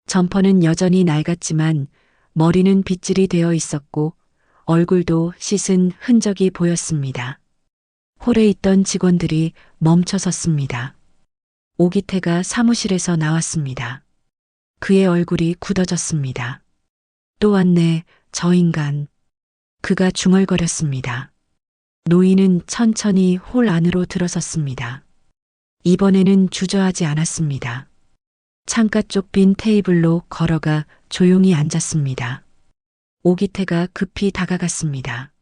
점퍼는 여전히 낡았지만 머리는 빗질이 되어 있었고 얼굴도 씻은 흔적이 보였습니다. 홀에 있던 직원들이 멈춰 섰습니다. 오기태가 사무실에서 나왔습니다. 그의 얼굴이 굳어졌습니다. 또 왔네, 저 인간. 그가 중얼거렸습니다. 노인은 천천히 홀 안으로 들어섰습니다. 이번에는 주저하지 않았습니다. 창가 쪽 빈 테이블로 걸어가 조용히 앉았습니다. 오기태가 급히 다가갔습니다.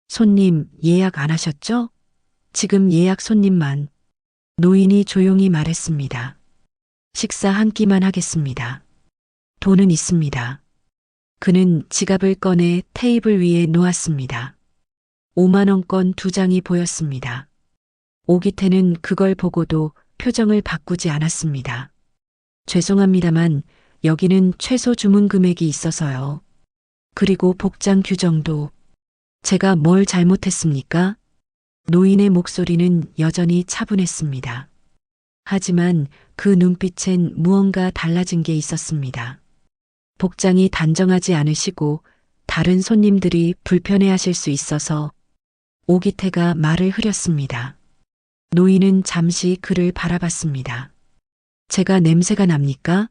손님 예약 안 하셨죠? 지금 예약 손님만. 노인이 조용히 말했습니다. 식사 한 끼만 하겠습니다. 돈은 있습니다. 그는 지갑을 꺼내 테이블 위에 놓았습니다. 5만 원권 2장이 보였습니다. 오기태는 그걸 보고도 표정을 바꾸지 않았습니다. 죄송합니다만 여기는 최소 주문 금액이 있어서요. 그리고 복장 규정도. 제가 뭘 잘못했습니까? 노인의 목소리는 여전히 차분했습니다. 하지만 그 눈빛엔 무언가 달라진 게 있었습니다. 복장이 단정하지 않으시고 다른 손님들이 불편해하실 수 있어서. 오기태가 말을 흐렸습니다. 노인은 잠시 그를 바라봤습니다. 제가 냄새가 납니까?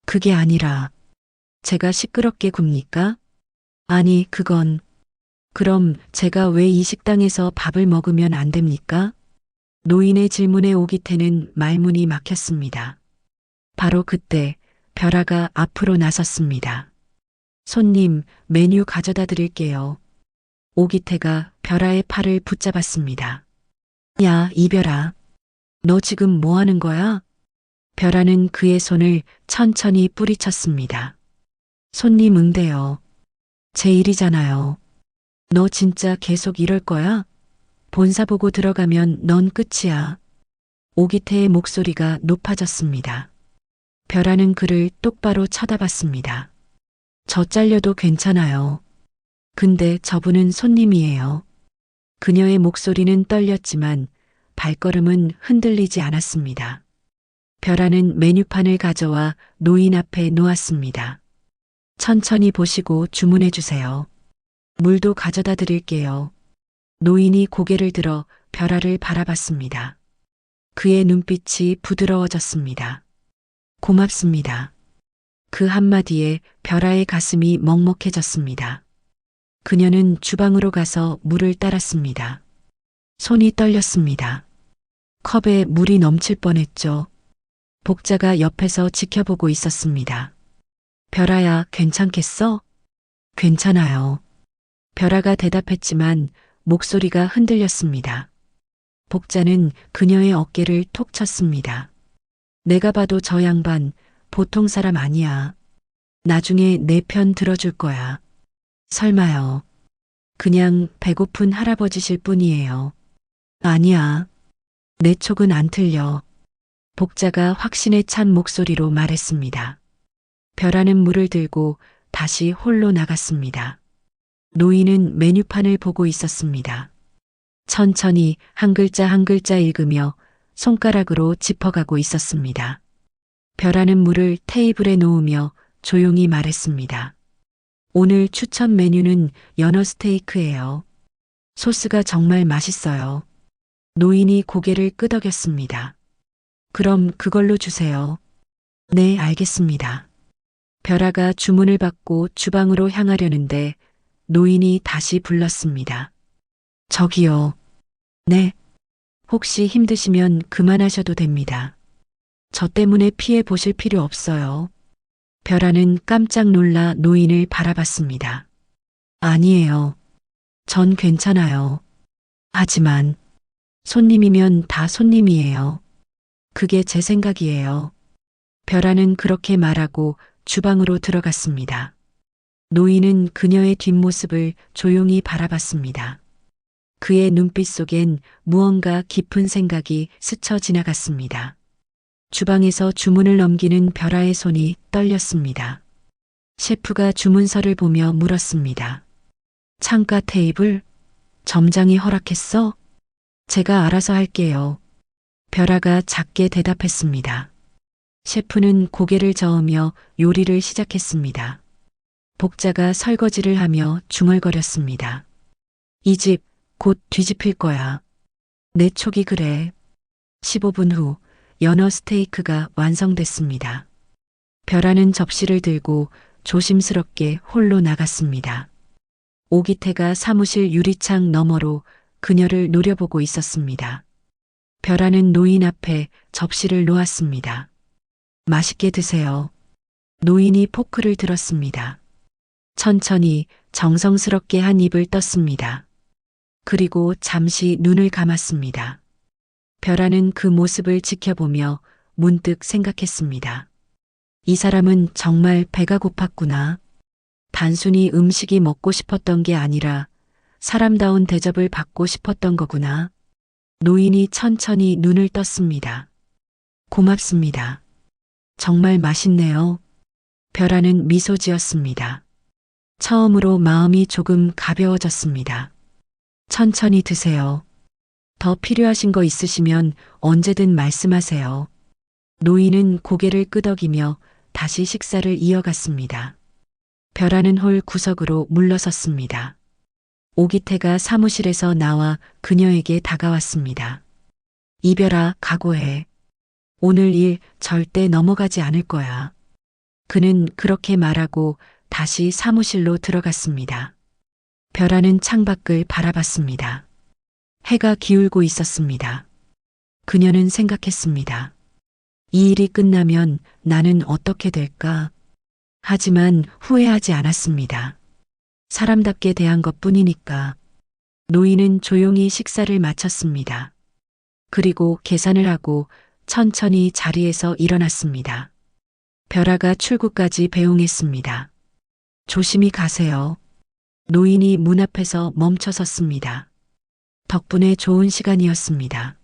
그게 아니라 제가 시끄럽게 굽니까? 아니, 그건. 그럼 제가 왜 이 식당에서 밥을 먹으면 안 됩니까? 노인의 질문에 오기태는 말문이 막혔습니다. 바로 그때 별아가 앞으로 나섰습니다. 손님, 메뉴 가져다 드릴게요. 오기태가 별아의 팔을 붙잡았습니다. 야, 이별아. 너 지금 뭐 하는 거야? 별아는 그의 손을 천천히 뿌리쳤습니다. 손님 응대요. 제 일이잖아요. 너 진짜 계속 이럴 거야? 본사 보고 들어가면 넌 끝이야. 오기태의 목소리가 높아졌습니다. 별아는 그를 똑바로 쳐다봤습니다. 저 잘려도 괜찮아요. 근데 저분은 손님이에요. 그녀의 목소리는 떨렸지만 발걸음은 흔들리지 않았습니다. 별아는 메뉴판을 가져와 노인 앞에 놓았습니다. 천천히 보시고 주문해 주세요. 물도 가져다 드릴게요. 노인이 고개를 들어 별아를 바라봤습니다. 그의 눈빛이 부드러워졌습니다. 고맙습니다. 그 한마디에 별아의 가슴이 먹먹해졌습니다. 그녀는 주방으로 가서 물을 따랐습니다. 손이 떨렸습니다. 컵에 물이 넘칠 뻔했죠. 복자가 옆에서 지켜보고 있었습니다. 별아야, 괜찮겠어? 괜찮아요. 별아가 대답했지만 목소리가 흔들렸습니다. 복자는 그녀의 어깨를 톡 쳤습니다. 내가 봐도 저 양반 보통 사람 아니야. 나중에 내 편 들어줄 거야. 설마요. 그냥 배고픈 할아버지실 뿐이에요. 아니야. 내 촉은 안 틀려. 복자가 확신에 찬 목소리로 말했습니다. 별아는 물을 들고 다시 홀로 나갔습니다. 노인은 메뉴판을 보고 있었습니다. 천천히 한 글자 한 글자 읽으며 손가락으로 짚어가고 있었습니다. 별아는 물을 테이블에 놓으며 조용히 말했습니다. 오늘 추천 메뉴는 연어 스테이크예요. 소스가 정말 맛있어요. 노인이 고개를 끄덕였습니다. 그럼 그걸로 주세요. 네, 알겠습니다. 별아가 주문을 받고 주방으로 향하려는데 노인이 다시 불렀습니다. 저기요. 네. 혹시 힘드시면 그만하셔도 됩니다. 저 때문에 피해 보실 필요 없어요. 벼라는 깜짝 놀라 노인을 바라봤습니다. 아니에요. 전 괜찮아요. 하지만 손님이면 다 손님이에요. 그게 제 생각이에요. 벼라는 그렇게 말하고 주방으로 들어갔습니다. 노인은 그녀의 뒷모습을 조용히 바라봤습니다. 그의 눈빛 속엔 무언가 깊은 생각이 스쳐 지나갔습니다. 주방에서 주문을 넘기는 벼라의 손이 떨렸습니다. 셰프가 주문서를 보며 물었습니다. 창가 테이블? 점장이 허락했어? 제가 알아서 할게요. 벼라가 작게 대답했습니다. 셰프는 고개를 저으며 요리를 시작했습니다. 복자가 설거지를 하며 중얼거렸습니다. 이 집 곧 뒤집힐 거야. 내 촉이 그래. 15분 후 연어 스테이크가 완성됐습니다. 벼라는 접시를 들고 조심스럽게 홀로 나갔습니다. 오기태가 사무실 유리창 너머로 그녀를 노려보고 있었습니다. 벼라는 노인 앞에 접시를 놓았습니다. 맛있게 드세요. 노인이 포크를 들었습니다. 천천히 정성스럽게 한 입을 떴습니다. 그리고 잠시 눈을 감았습니다. 벼라는 그 모습을 지켜보며 문득 생각했습니다. 이 사람은 정말 배가 고팠구나. 단순히 음식이 먹고 싶었던 게 아니라 사람다운 대접을 받고 싶었던 거구나. 노인이 천천히 눈을 떴습니다. 고맙습니다. 정말 맛있네요. 벼라는 미소 지었습니다. 처음으로 마음이 조금 가벼워졌습니다. 천천히 드세요. 더 필요하신 거 있으시면 언제든 말씀하세요. 노인은 고개를 끄덕이며 다시 식사를 이어갔습니다. 벼라는 홀 구석으로 물러섰습니다. 오기태가 사무실에서 나와 그녀에게 다가왔습니다. 이별아, 각오해. 오늘 일 절대 넘어가지 않을 거야. 그는 그렇게 말하고 다시 사무실로 들어갔습니다. 벼라는 창밖을 바라봤습니다. 해가 기울고 있었습니다. 그녀는 생각했습니다. 이 일이 끝나면 나는 어떻게 될까? 하지만 후회하지 않았습니다. 사람답게 대한 것뿐이니까. 노인은 조용히 식사를 마쳤습니다. 그리고 계산을 하고 천천히 자리에서 일어났습니다. 벼라가 출구까지 배웅했습니다. 조심히 가세요. 노인이 문 앞에서 멈춰섰습니다. 덕분에 좋은 시간이었습니다.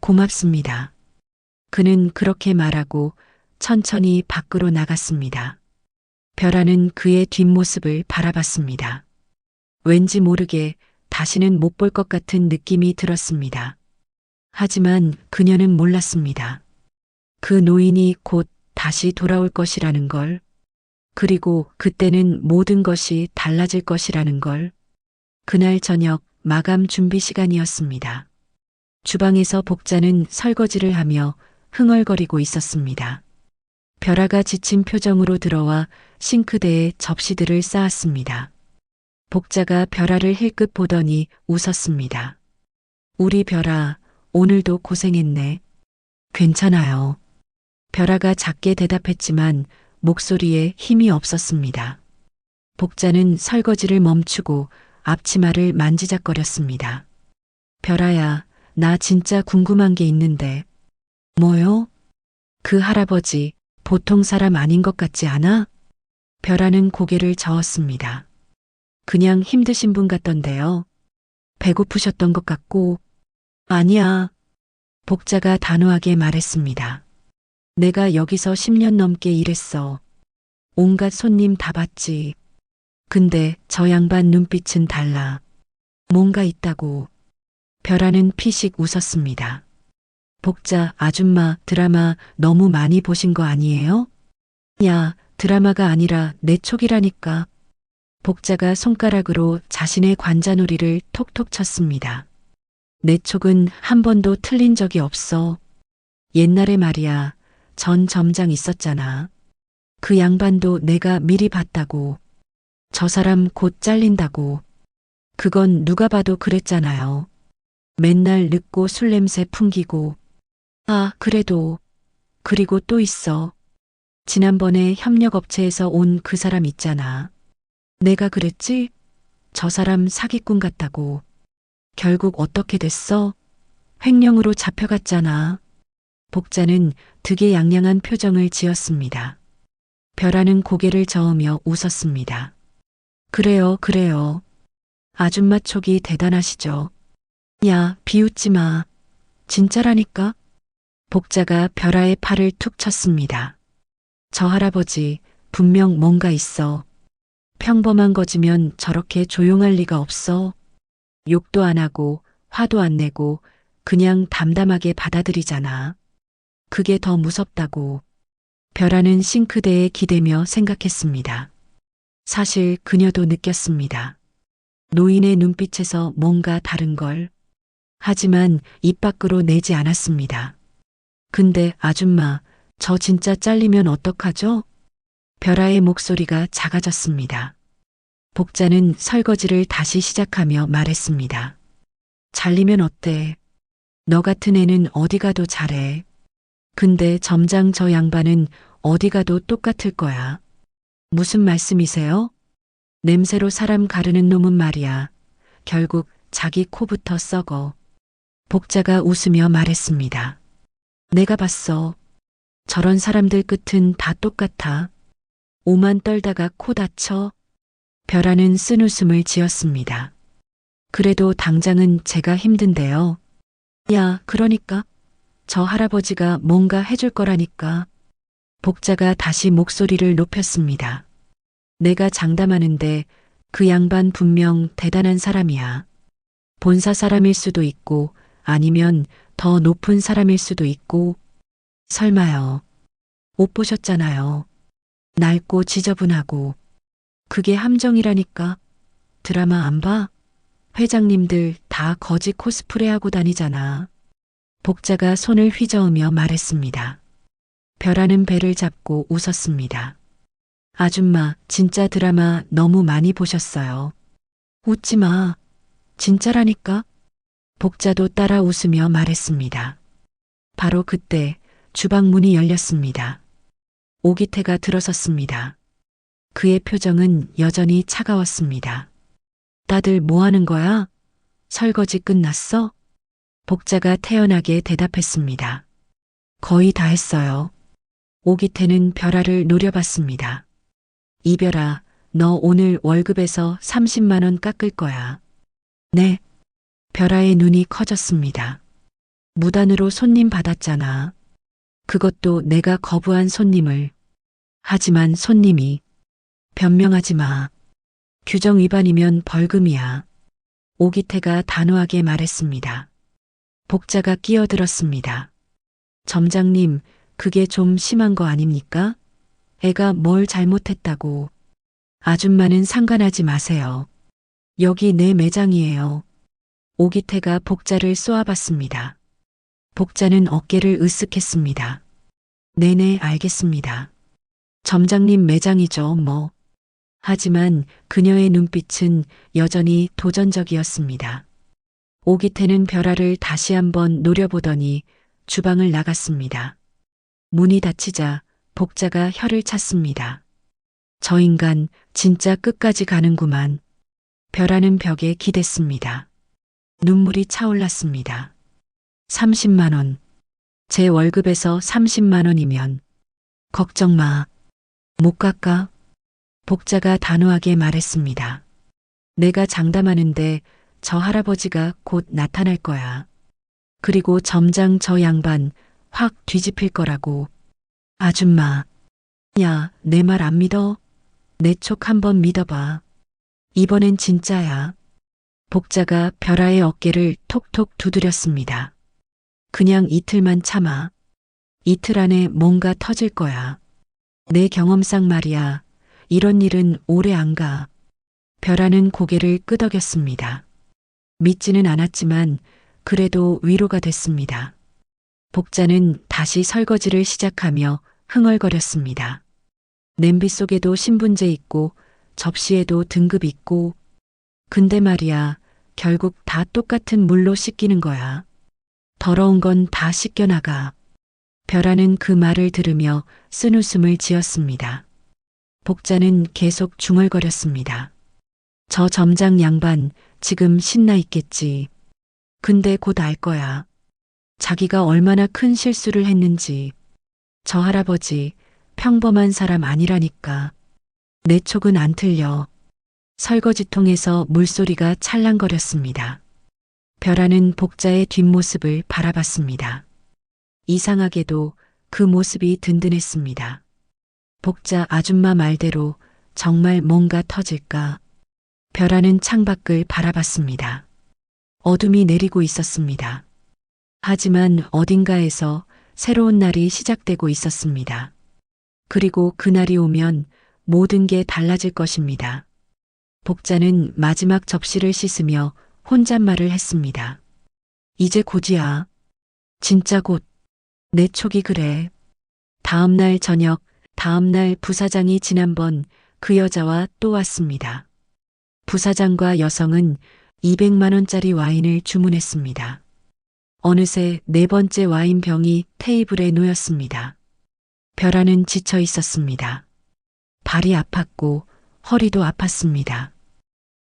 고맙습니다. 그는 그렇게 말하고 천천히 밖으로 나갔습니다. 벼라는 그의 뒷모습을 바라봤습니다. 왠지 모르게 다시는 못 볼 것 같은 느낌이 들었습니다. 하지만 그녀는 몰랐습니다. 그 노인이 곧 다시 돌아올 것이라는 걸, 그리고 그때는 모든 것이 달라질 것이라는 걸. 그날 저녁 마감 준비 시간이었습니다. 주방에서 복자는 설거지를 하며 흥얼거리고 있었습니다. 벼라가 지친 표정으로 들어와 싱크대에 접시들을 쌓았습니다. 복자가 벼라를 힐끗 보더니 웃었습니다. 우리 벼라, 오늘도 고생했네. 괜찮아요. 벼라가 작게 대답했지만 목소리에 힘이 없었습니다. 복자는 설거지를 멈추고 앞치마를 만지작거렸습니다. 벼라야, 나 진짜 궁금한 게 있는데. 뭐요? 그 할아버지 보통 사람 아닌 것 같지 않아? 벼라는 고개를 저었습니다. 그냥 힘드신 분 같던데요. 배고프셨던 것 같고. 아니야. 복자가 단호하게 말했습니다. 내가 여기서 10년 넘게 일했어. 온갖 손님 다 봤지. 근데 저 양반 눈빛은 달라. 뭔가 있다고. 벼라는 피식 웃었습니다. 복자, 아줌마, 드라마 너무 많이 보신 거 아니에요? 야, 드라마가 아니라 내 촉이라니까. 복자가 손가락으로 자신의 관자놀이를 톡톡 쳤습니다. 내 촉은 한 번도 틀린 적이 없어. 옛날에 말이야, 전 점장 있었잖아. 그 양반도 내가 미리 봤다고. 저 사람 곧 잘린다고. 그건 누가 봐도 그랬잖아요. 맨날 늦고 술 냄새 풍기고. 아, 그리고 또 있어. 지난번에 협력업체에서 온 그 사람 있잖아. 내가 그랬지? 저 사람 사기꾼 같다고. 결국 어떻게 됐어? 횡령으로 잡혀갔잖아. 복자는 득의양양한 표정을 지었습니다. 벼라는 고개를 저으며 웃었습니다. 그래요. 아줌마 촉이 대단하시죠. 야, 비웃지 마. 진짜라니까? 복자가 벼라의 팔을 툭 쳤습니다. 저 할아버지 분명 뭔가 있어. 평범한 거지면 저렇게 조용할 리가 없어. 욕도 안 하고 화도 안 내고 그냥 담담하게 받아들이잖아. 그게 더 무섭다고. 벼라는 싱크대에 기대며 생각했습니다. 사실 그녀도 느꼈습니다. 노인의 눈빛에서 뭔가 다른 걸. 하지만 입 밖으로 내지 않았습니다. 근데 아줌마, 저 진짜 잘리면 어떡하죠? 벼라의 목소리가 작아졌습니다. 복자는 설거지를 다시 시작하며 말했습니다. 잘리면 어때? 너 같은 애는 어디 가도 잘해. 근데 점장 저 양반은 어디 가도 똑같을 거야. 무슨 말씀이세요? 냄새로 사람 가르는 놈은 말이야. 결국 자기 코부터 썩어. 복자가 웃으며 말했습니다. 내가 봤어. 저런 사람들 끝은 다 똑같아. 오만 떨다가 코 다쳐. 벼라는 쓴웃음을 지었습니다. 그래도 당장은 제가 힘든데요. 야, 그러니까. 저 할아버지가 뭔가 해줄 거라니까. 복자가 다시 목소리를 높였습니다. 내가 장담하는데 그 양반 분명 대단한 사람이야. 본사 사람일 수도 있고 아니면 더 높은 사람일 수도 있고. 설마요. 옷 보셨잖아요. 낡고 지저분하고. 그게 함정이라니까. 드라마 안 봐? 회장님들 다 거지 코스프레하고 다니잖아. 복자가 손을 휘저으며 말했습니다. 벼라는 배를 잡고 웃었습니다. 아줌마, 진짜 드라마 너무 많이 보셨어요. 웃지 마. 진짜라니까. 복자도 따라 웃으며 말했습니다. 바로 그때 주방 문이 열렸습니다. 오기태가 들어섰습니다. 그의 표정은 여전히 차가웠습니다. 다들 뭐 하는 거야? 설거지 끝났어? 복자가 태연하게 대답했습니다. 거의 다 했어요. 오기태는 벼라를 노려봤습니다. 이별아, 너 오늘 월급에서 30만 원 깎을 거야. 네. 벼라의 눈이 커졌습니다. 무단으로 손님 받았잖아. 그것도 내가 거부한 손님을. 하지만 손님이. 변명하지 마. 규정 위반이면 벌금이야. 오기태가 단호하게 말했습니다. 복자가 끼어들었습니다. 점장님, 그게 좀 심한 거 아닙니까? 애가 뭘 잘못했다고. 아줌마는 상관하지 마세요. 여기 내 매장이에요. 오기태가 복자를 쏘아봤습니다. 복자는 어깨를 으쓱했습니다. 네네, 알겠습니다. 점장님 매장이죠, 뭐. 하지만 그녀의 눈빛은 여전히 도전적이었습니다. 오기태는 벼라를 다시 한번 노려보더니 주방을 나갔습니다. 문이 닫히자 복자가 혀를 찼습니다. 저 인간 진짜 끝까지 가는구만. 벼라는 벽에 기댔습니다. 눈물이 차올랐습니다. 30만 원. 제 월급에서 30만 원이면. 걱정 마. 못 깎아. 복자가 단호하게 말했습니다. 내가 장담하는데 저 할아버지가 곧 나타날 거야. 그리고 점장 저 양반 확 뒤집힐 거라고. 아줌마. 야, 내 말 안 믿어? 내 촉 한번 믿어봐. 이번엔 진짜야. 복자가 벼라의 어깨를 톡톡 두드렸습니다. 그냥 이틀만 참아. 이틀 안에 뭔가 터질 거야. 내 경험상 말이야. 이런 일은 오래 안 가. 벼라는 고개를 끄덕였습니다. 믿지는 않았지만 그래도 위로가 됐습니다. 복자는 다시 설거지를 시작하며 흥얼거렸습니다. 냄비 속에도 신분제 있고 접시에도 등급 있고. 근데 말이야, 결국 다 똑같은 물로 씻기는 거야. 더러운 건 다 씻겨나가. 별아는 그 말을 들으며 쓴웃음을 지었습니다. 복자는 계속 중얼거렸습니다. 저 점장 양반 지금 신나 있겠지. 근데 곧 알 거야. 자기가 얼마나 큰 실수를 했는지. 저 할아버지 평범한 사람 아니라니까. 내 촉은 안 틀려. 설거지통에서 물소리가 찰랑거렸습니다. 별아는 복자의 뒷모습을 바라봤습니다. 이상하게도 그 모습이 든든했습니다. 복자 아줌마 말대로 정말 뭔가 터질까. 별아는 창밖을 바라봤습니다. 어둠이 내리고 있었습니다. 하지만 어딘가에서 새로운 날이 시작되고 있었습니다. 그리고 그날이 오면 모든 게 달라질 것입니다. 복자는 마지막 접시를 씻으며 혼잣말을 했습니다. 이제 곧이야. 진짜 곧. 내 촉이 그래. 다음날 저녁, 다음날 부사장이 지난번 그 여자와 또 왔습니다. 부사장과 여성은 200만 원짜리 와인을 주문했습니다. 어느새 네 번째 와인병이 테이블에 놓였습니다. 별아는 지쳐 있었습니다. 발이 아팠고 허리도 아팠습니다.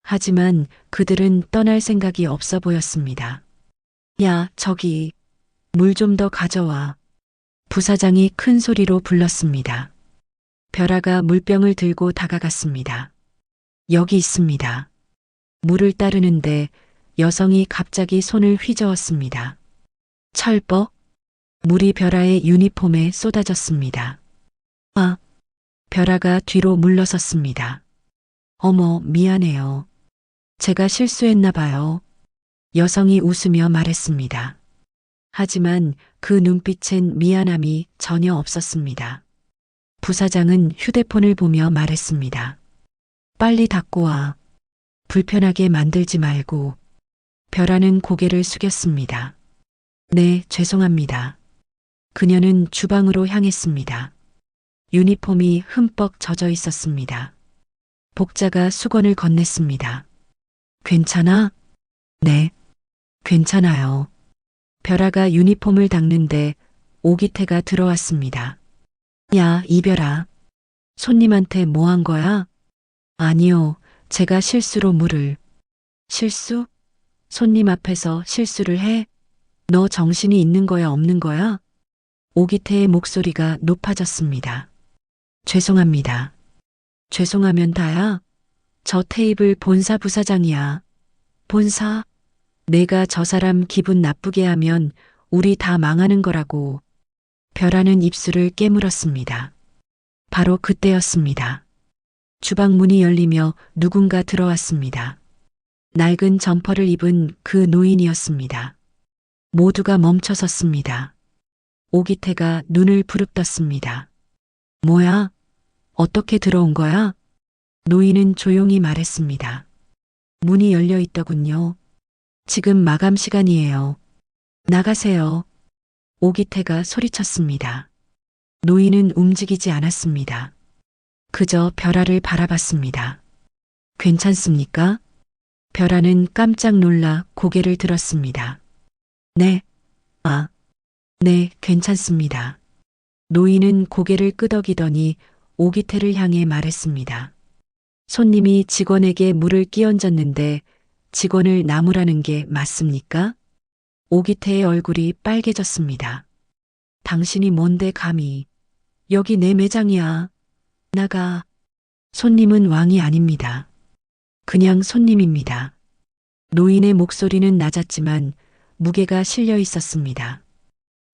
하지만 그들은 떠날 생각이 없어 보였습니다. 야, 저기, 물 좀 더 가져와. 부사장이 큰 소리로 불렀습니다. 별아가 물병을 들고 다가갔습니다. 여기 있습니다. 물을 따르는데 여성이 갑자기 손을 휘저었습니다. 철뻑? 물이 별아의 유니폼에 쏟아졌습니다. 아! 별아가 뒤로 물러섰습니다. 어머, 미안해요. 제가 실수했나 봐요. 여성이 웃으며 말했습니다. 하지만 그 눈빛엔 미안함이 전혀 없었습니다. 부사장은 휴대폰을 보며 말했습니다. 빨리 닦고 와. 불편하게 만들지 말고. 별아는 고개를 숙였습니다. 네, 죄송합니다. 그녀는 주방으로 향했습니다. 유니폼이 흠뻑 젖어 있었습니다. 복자가 수건을 건넸습니다. 괜찮아? 네, 괜찮아요. 별아가 유니폼을 닦는데 오기태가 들어왔습니다. 야, 이별아. 손님한테 뭐 한 거야? 아니요, 제가 실수로 물을. 실수? 손님 앞에서 실수를 해? 너 정신이 있는 거야, 없는 거야? 오기태의 목소리가 높아졌습니다. 죄송합니다. 죄송하면 다야? 저 테이블 본사 부사장이야. 본사? 내가 저 사람 기분 나쁘게 하면 우리 다 망하는 거라고. 별아는 입술을 깨물었습니다. 바로 그때였습니다. 주방 문이 열리며 누군가 들어왔습니다. 낡은 점퍼를 입은 그 노인이었습니다. 모두가 멈춰섰습니다. 오기태가 눈을 부릅떴습니다. 뭐야? 어떻게 들어온 거야? 노인은 조용히 말했습니다. 문이 열려 있더군요. 지금 마감 시간이에요. 나가세요. 오기태가 소리쳤습니다. 노인은 움직이지 않았습니다. 그저 별아를 바라봤습니다. 괜찮습니까? 별아는 깜짝 놀라 고개를 들었습니다. 네. 아. 네, 괜찮습니다. 노인은 고개를 끄덕이더니 오기태를 향해 말했습니다. 손님이 직원에게 물을 끼얹었는데 직원을 나무라는 게 맞습니까? 오기태의 얼굴이 빨개졌습니다. 당신이 뭔데 감히. 여기 내 매장이야. 나가. 손님은 왕이 아닙니다. 그냥 손님입니다. 노인의 목소리는 낮았지만 무게가 실려 있었습니다.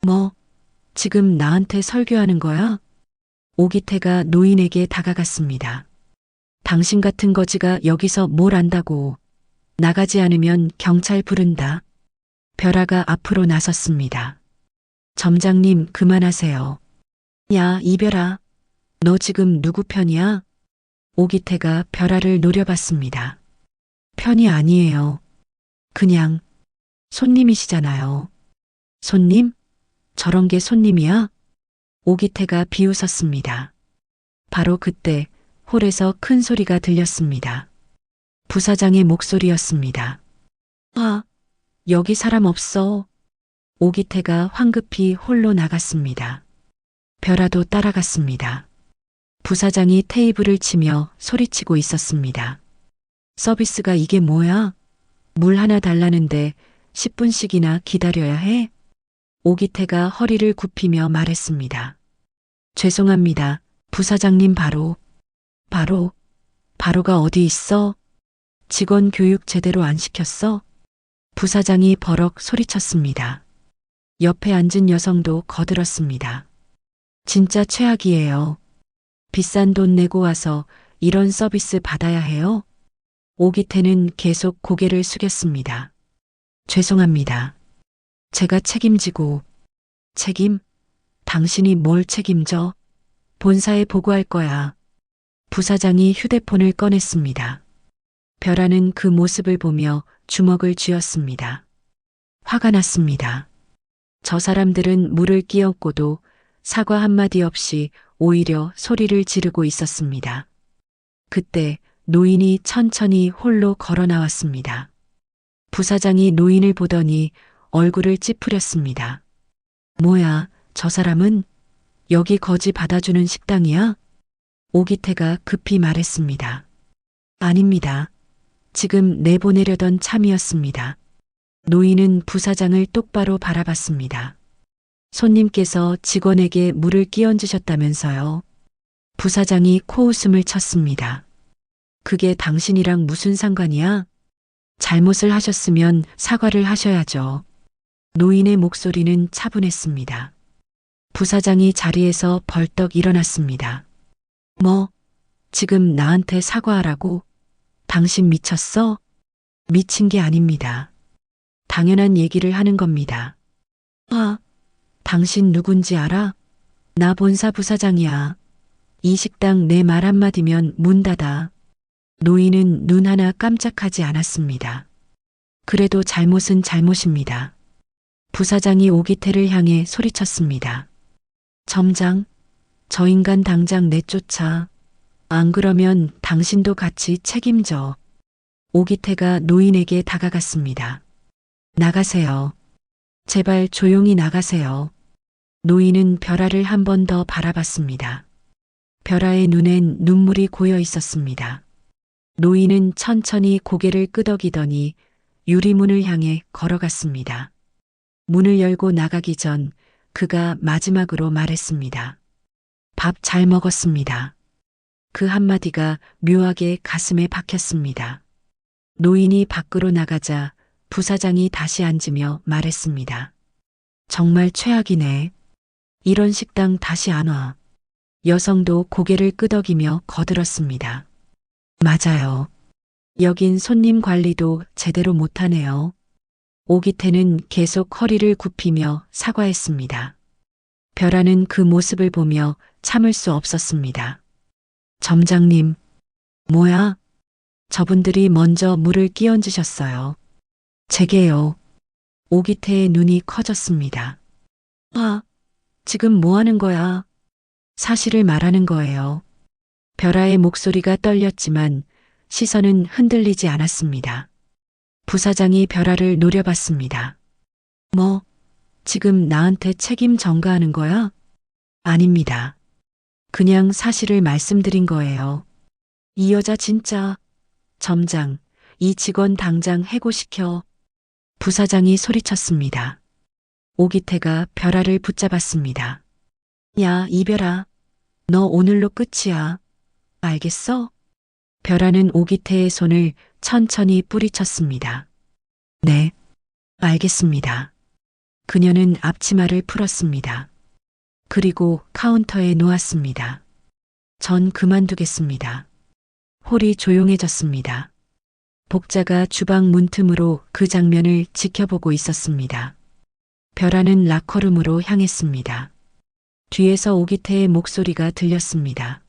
뭐, 지금 나한테 설교하는 거야? 오기태가 노인에게 다가갔습니다. 당신 같은 거지가 여기서 뭘 안다고. 나가지 않으면 경찰 부른다. 별아가 앞으로 나섰습니다. 점장님, 그만하세요. 야, 이별아. 너 지금 누구 편이야? 오기태가 별아를 노려봤습니다. 편이 아니에요. 그냥 손님이시잖아요. 손님? 저런 게 손님이야? 오기태가 비웃었습니다. 바로 그때 홀에서 큰 소리가 들렸습니다. 부사장의 목소리였습니다. 아, 여기 사람 없어. 오기태가 황급히 홀로 나갔습니다. 벼라도 따라갔습니다. 부사장이 테이블을 치며 소리치고 있었습니다. 서비스가 이게 뭐야? 물 하나 달라는데 10분씩이나 기다려야 해? 오기태가 허리를 굽히며 말했습니다. 죄송합니다. 부사장님 바로가 어디 있어? 직원 교육 제대로 안 시켰어? 부사장이 버럭 소리쳤습니다. 옆에 앉은 여성도 거들었습니다. 진짜 최악이에요. 비싼 돈 내고 와서 이런 서비스 받아야 해요? 오기태는 계속 고개를 숙였습니다. 죄송합니다. 제가 책임지고. 책임? 당신이 뭘 책임져? 본사에 보고할 거야. 부사장이 휴대폰을 꺼냈습니다. 벼라는 그 모습을 보며 주먹을 쥐었습니다. 화가 났습니다. 저 사람들은 물을 끼얹고도 사과 한마디 없이 오히려 소리를 지르고 있었습니다. 그때 노인이 천천히 홀로 걸어 나왔습니다. 부사장이 노인을 보더니 얼굴을 찌푸렸습니다. 뭐야, 저 사람은? 여기 거지 받아주는 식당이야? 오기태가 급히 말했습니다. 아닙니다. 지금 내보내려던 참이었습니다. 노인은 부사장을 똑바로 바라봤습니다. 손님께서 직원에게 물을 끼얹으셨다면서요. 부사장이 코웃음을 쳤습니다. 그게 당신이랑 무슨 상관이야? 잘못을 하셨으면 사과를 하셔야죠. 노인의 목소리는 차분했습니다. 부사장이 자리에서 벌떡 일어났습니다. 뭐, 지금 나한테 사과하라고? 당신 미쳤어? 미친 게 아닙니다. 당연한 얘기를 하는 겁니다. 아, 당신 누군지 알아? 나 본사 부사장이야. 이 식당 내 말 한마디면 문 닫아. 노인은 눈 하나 깜짝하지 않았습니다. 그래도 잘못은 잘못입니다. 부사장이 오기태를 향해 소리쳤습니다. 점장, 저 인간 당장 내쫓아. 안 그러면 당신도 같이 책임져. 오기태가 노인에게 다가갔습니다. 나가세요. 제발 조용히 나가세요. 노인은 벼라를 한 번 더 바라봤습니다. 벼라의 눈엔 눈물이 고여 있었습니다. 노인은 천천히 고개를 끄덕이더니 유리문을 향해 걸어갔습니다. 문을 열고 나가기 전 그가 마지막으로 말했습니다. 밥 잘 먹었습니다. 그 한마디가 묘하게 가슴에 박혔습니다. 노인이 밖으로 나가자 부사장이 다시 앉으며 말했습니다. 정말 최악이네. 이런 식당 다시 안 와. 여성도 고개를 끄덕이며 거들었습니다. 맞아요. 여긴 손님 관리도 제대로 못하네요. 오기태는 계속 허리를 굽히며 사과했습니다. 벼라는 그 모습을 보며 참을 수 없었습니다. 점장님, 뭐야? 저분들이 먼저 물을 끼얹으셨어요. 제게요. 오기태의 눈이 커졌습니다. 아, 지금 뭐 하는 거야? 사실을 말하는 거예요. 벼라의 목소리가 떨렸지만 시선은 흔들리지 않았습니다. 부사장이 벼라를 노려봤습니다. 뭐, 지금 나한테 책임 전가하는 거야? 아닙니다. 그냥 사실을 말씀드린 거예요. 이 여자 진짜, 점장, 이 직원 당장 해고시켜. 부사장이 소리쳤습니다. 오기태가 벼라를 붙잡았습니다. 야, 이별아. 너 오늘로 끝이야. 알겠어? 벼라는 오기태의 손을 천천히 뿌리쳤습니다. 네, 알겠습니다. 그녀는 앞치마를 풀었습니다. 그리고 카운터에 놓았습니다. 전 그만두겠습니다. 홀이 조용해졌습니다. 복자가 주방 문틈으로 그 장면을 지켜보고 있었습니다. 벼라는 라커룸으로 향했습니다. 뒤에서 오기태의 목소리가 들렸습니다.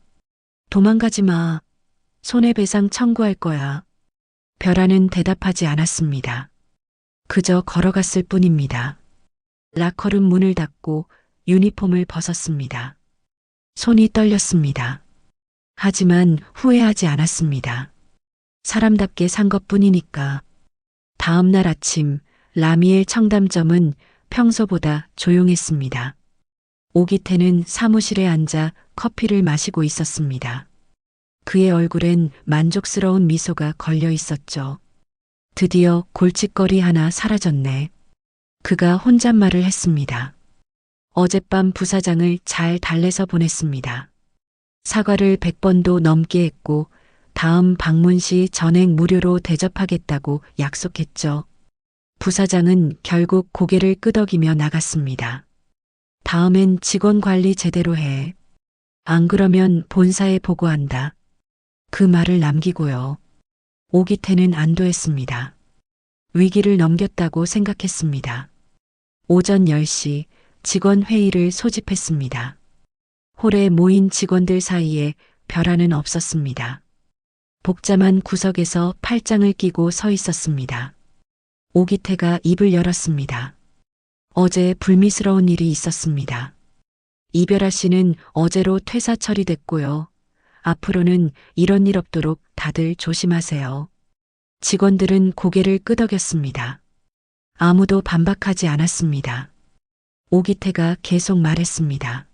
도망가지 마. 손해배상 청구할 거야. 벼라는 대답하지 않았습니다. 그저 걸어갔을 뿐입니다. 라커룸 문을 닫고 유니폼을 벗었습니다. 손이 떨렸습니다. 하지만 후회하지 않았습니다. 사람답게 산 것뿐이니까. 다음 날 아침 라미엘 청담점은 평소보다 조용했습니다. 오기태는 사무실에 앉아 커피를 마시고 있었습니다. 그의 얼굴엔 만족스러운 미소가 걸려 있었죠. 드디어 골칫거리 하나 사라졌네. 그가 혼잣말을 했습니다. 어젯밤 부사장을 잘 달래서 보냈습니다. 사과를 100번도 넘게 했고 다음 방문 시 전액 무료로 대접하겠다고 약속했죠. 부사장은 결국 고개를 끄덕이며 나갔습니다. 다음엔 직원 관리 제대로 해. 안 그러면 본사에 보고한다. 그 말을 남기고요. 오기태는 안도했습니다. 위기를 넘겼다고 생각했습니다. 오전 10시 직원 회의를 소집했습니다. 홀에 모인 직원들 사이에 벼라는 없었습니다. 복잡한 구석에서 팔짱을 끼고 서 있었습니다. 오기태가 입을 열었습니다. 어제 불미스러운 일이 있었습니다. 이별아 씨는 어제로 퇴사 처리됐고요. 앞으로는 이런 일 없도록 다들 조심하세요. 직원들은 고개를 끄덕였습니다. 아무도 반박하지 않았습니다. 오기태가 계속 말했습니다.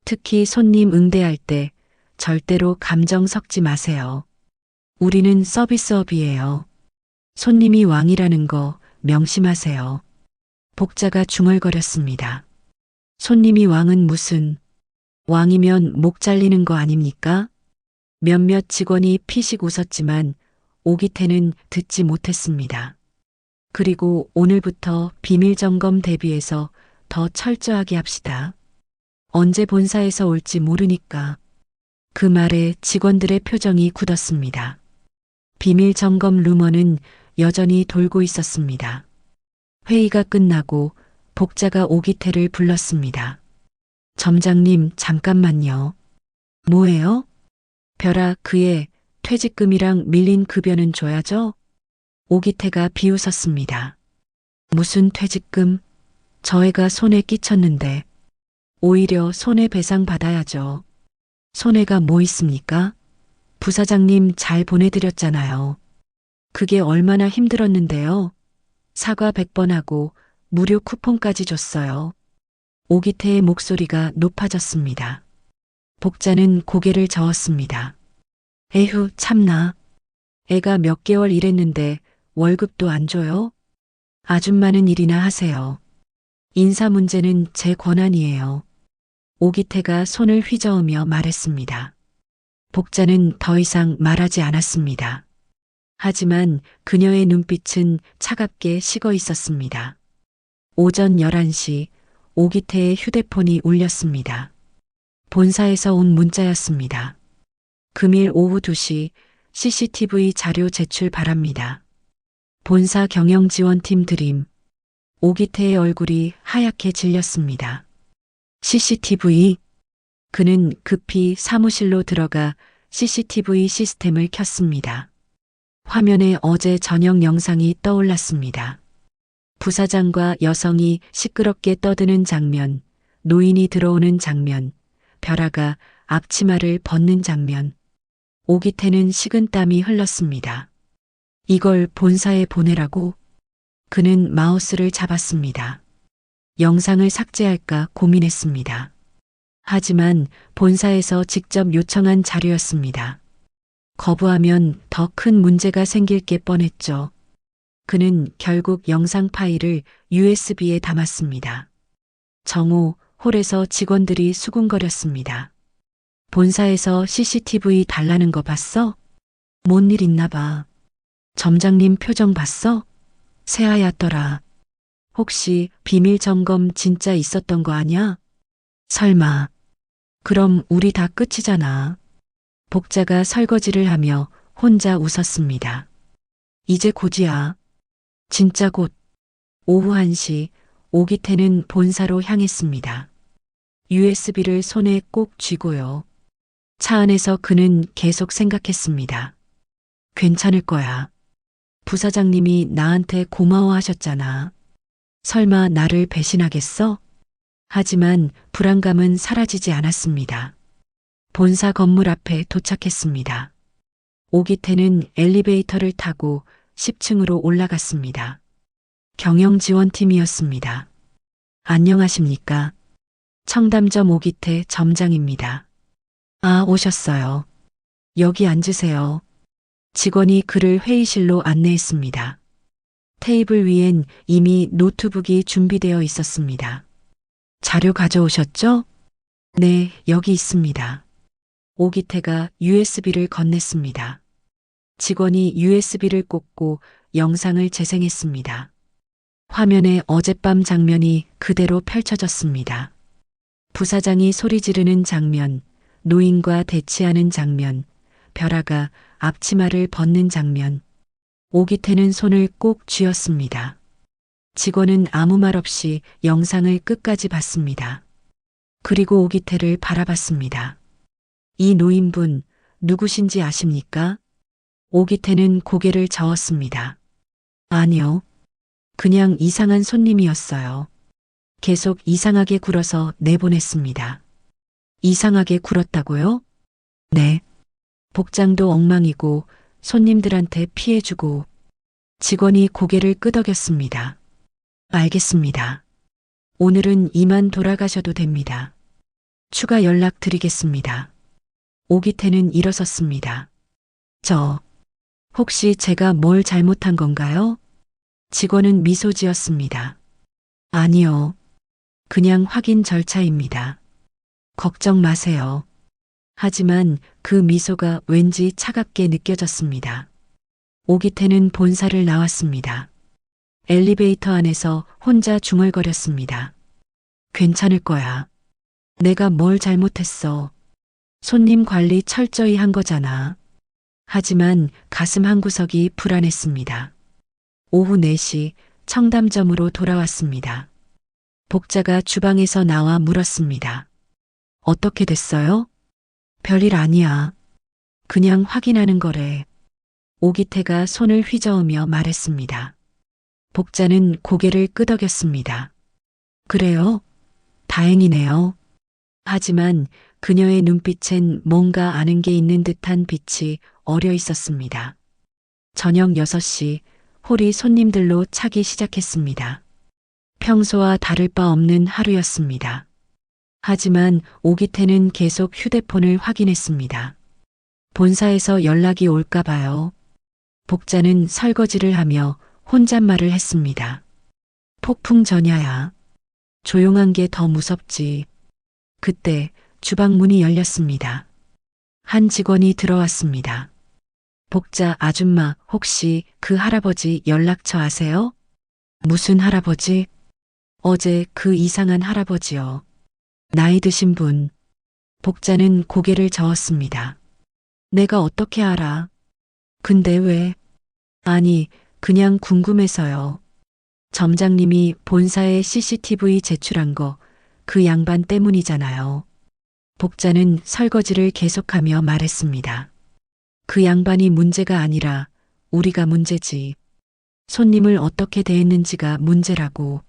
특히 손님 응대할 때 절대로 감정 섞지 마세요. 우리는 서비스업이에요. 손님이 왕이라는 거 명심하세요. 복자가 중얼거렸습니다. 손님이 왕은 무슨, 왕이면 목 잘리는 거 아닙니까? 몇몇 직원이 피식 웃었지만 오기태는 듣지 못했습니다. 그리고 오늘부터 비밀 점검 대비해서 더 철저하게 합시다. 언제 본사에서 올지 모르니까. 그 말에 직원들의 표정이 굳었습니다. 비밀 점검 루머는 여전히 돌고 있었습니다. 회의가 끝나고 복자가 오기태를 불렀습니다. 점장님, 잠깐만요. 뭐예요? 벼라, 그의 퇴직금이랑 밀린 급여는 줘야죠? 오기태가 비웃었습니다. 무슨 퇴직금? 저 애가 손해 끼쳤는데. 오히려 손해배상 받아야죠. 손해가 뭐 있습니까? 부사장님 잘 보내드렸잖아요. 그게 얼마나 힘들었는데요. 사과 100번 하고 무료 쿠폰까지 줬어요. 오기태의 목소리가 높아졌습니다. 복자는 고개를 저었습니다. 에휴, 참나. 애가 몇 개월 일했는데 월급도 안 줘요? 아줌마는 일이나 하세요. 인사 문제는 제 권한이에요. 오기태가 손을 휘저으며 말했습니다. 복자는 더 이상 말하지 않았습니다. 하지만 그녀의 눈빛은 차갑게 식어 있었습니다. 오전 11시 오기태의 휴대폰이 울렸습니다. 본사에서 온 문자였습니다. 금일 오후 2시 CCTV 자료 제출 바랍니다. 본사 경영지원팀 드림. 오기태의 얼굴이 하얗게 질렸습니다. CCTV. 그는 급히 사무실로 들어가 CCTV 시스템을 켰습니다. 화면에 어제 저녁 영상이 떠올랐습니다. 부사장과 여성이 시끄럽게 떠드는 장면, 노인이 들어오는 장면, 벼라가 앞치마를 벗는 장면. 오기태는 식은땀이 흘렀습니다. 이걸 본사에 보내라고? 그는 마우스를 잡았습니다. 영상을 삭제할까 고민했습니다. 하지만 본사에서 직접 요청한 자료였습니다. 거부하면 더 큰 문제가 생길 게 뻔했죠. 그는 결국 영상 파일을 USB에 담았습니다. 정오 홀에서 직원들이 수군거렸습니다. 본사에서 CCTV 달라는 거 봤어? 뭔 일 있나 봐. 점장님 표정 봤어? 새하얗더라. 혹시 비밀 점검 진짜 있었던 거 아냐? 설마. 그럼 우리 다 끝이잖아. 복자가 설거지를 하며 혼자 웃었습니다. 이제 곧이야. 진짜 곧. 오후 1시 오기태는 본사로 향했습니다. USB를 손에 꼭 쥐고요. 차 안에서 그는 계속 생각했습니다. 괜찮을 거야. 부사장님이 나한테 고마워하셨잖아. 설마 나를 배신하겠어? 하지만 불안감은 사라지지 않았습니다. 본사 건물 앞에 도착했습니다. 오기태는 엘리베이터를 타고 10층으로 올라갔습니다. 경영지원팀이었습니다. 안녕하십니까? 청담점 오기태 점장입니다. 아, 오셨어요. 여기 앉으세요. 직원이 그를 회의실로 안내했습니다. 테이블 위엔 이미 노트북이 준비되어 있었습니다. 자료 가져오셨죠? 네, 여기 있습니다. 오기태가 USB를 건넸습니다. 직원이 USB를 꽂고 영상을 재생했습니다. 화면에 어젯밤 장면이 그대로 펼쳐졌습니다. 부사장이 소리 지르는 장면, 노인과 대치하는 장면, 벼라가 앞치마를 벗는 장면. 오기태는 손을 꼭 쥐었습니다. 직원은 아무 말 없이 영상을 끝까지 봤습니다. 그리고 오기태를 바라봤습니다. 이 노인분 누구신지 아십니까? 오기태는 고개를 저었습니다. 아니요. 그냥 이상한 손님이었어요. 계속 이상하게 굴어서 내보냈습니다. 이상하게 굴었다고요? 네. 복장도 엉망이고 손님들한테 피해주고. 직원이 고개를 끄덕였습니다. 알겠습니다. 오늘은 이만 돌아가셔도 됩니다. 추가 연락 드리겠습니다. 오기태는 일어섰습니다. 혹시 제가 뭘 잘못한 건가요? 직원은 미소 지었습니다. 아니요. 그냥 확인 절차입니다. 걱정 마세요. 하지만 그 미소가 왠지 차갑게 느껴졌습니다. 오기태는 본사를 나왔습니다. 엘리베이터 안에서 혼자 중얼거렸습니다. 괜찮을 거야. 내가 뭘 잘못했어. 손님 관리 철저히 한 거잖아. 하지만 가슴 한구석이 불안했습니다. 오후 4시 청담점으로 돌아왔습니다. 복자가 주방에서 나와 물었습니다. 어떻게 됐어요? 별일 아니야. 그냥 확인하는 거래. 오기태가 손을 휘저으며 말했습니다. 복자는 고개를 끄덕였습니다. 그래요? 다행이네요. 하지만 그녀의 눈빛엔 뭔가 아는 게 있는 듯한 빛이 어려 있었습니다. 저녁 6시 홀이 손님들로 차기 시작했습니다. 평소와 다를 바 없는 하루였습니다. 하지만 오기태는 계속 휴대폰을 확인했습니다. 본사에서 연락이 올까 봐요. 복자는 설거지를 하며 혼잣말을 했습니다. 폭풍 전야야. 조용한 게 더 무섭지. 그때 주방 문이 열렸습니다. 한 직원이 들어왔습니다. 복자 아줌마, 혹시 그 할아버지 연락처 아세요? 무슨 할아버지? 어제 그 이상한 할아버지요. 나이 드신 분. 복자는 고개를 저었습니다. 내가 어떻게 알아? 근데 왜? 아니, 그냥 궁금해서요. 점장님이 본사에 CCTV 제출한 거 그 양반 때문이잖아요. 복자는 설거지를 계속하며 말했습니다. 그 양반이 문제가 아니라 우리가 문제지. 손님을 어떻게 대했는지가 문제라고.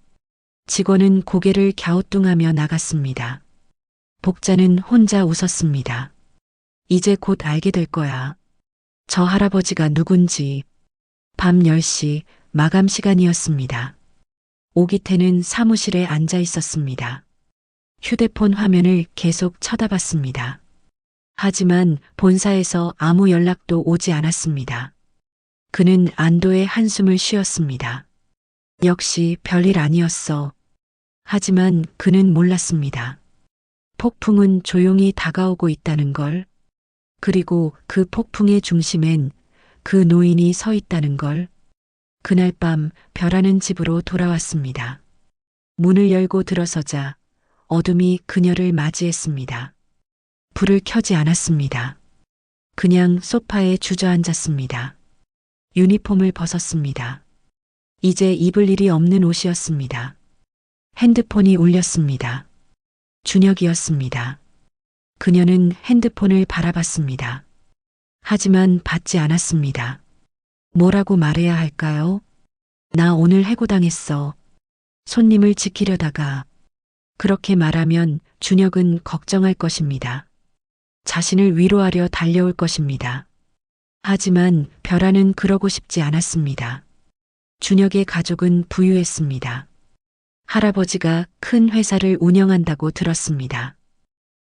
직원은 고개를 갸우뚱하며 나갔습니다. 복자는 혼자 웃었습니다. 이제 곧 알게 될 거야. 저 할아버지가 누군지. 밤 10시 마감 시간이었습니다. 오기태는 사무실에 앉아 있었습니다. 휴대폰 화면을 계속 쳐다봤습니다. 하지만 본사에서 아무 연락도 오지 않았습니다. 그는 안도의 한숨을 쉬었습니다. 역시 별일 아니었어. 하지만 그는 몰랐습니다. 폭풍은 조용히 다가오고 있다는 걸. 그리고 그 폭풍의 중심엔 그 노인이 서 있다는 걸. 그날 밤 벼라는 집으로 돌아왔습니다. 문을 열고 들어서자 어둠이 그녀를 맞이했습니다. 불을 켜지 않았습니다. 그냥 소파에 주저앉았습니다. 유니폼을 벗었습니다. 이제 입을 일이 없는 옷이었습니다. 핸드폰이 울렸습니다. 준혁이었습니다. 그녀는 핸드폰을 바라봤습니다. 하지만 받지 않았습니다. 뭐라고 말해야 할까요? 나 오늘 해고당했어. 손님을 지키려다가. 그렇게 말하면 준혁은 걱정할 것입니다. 자신을 위로하려 달려올 것입니다. 하지만 벼라는 그러고 싶지 않았습니다. 준혁의 가족은 부유했습니다. 할아버지가 큰 회사를 운영한다고 들었습니다.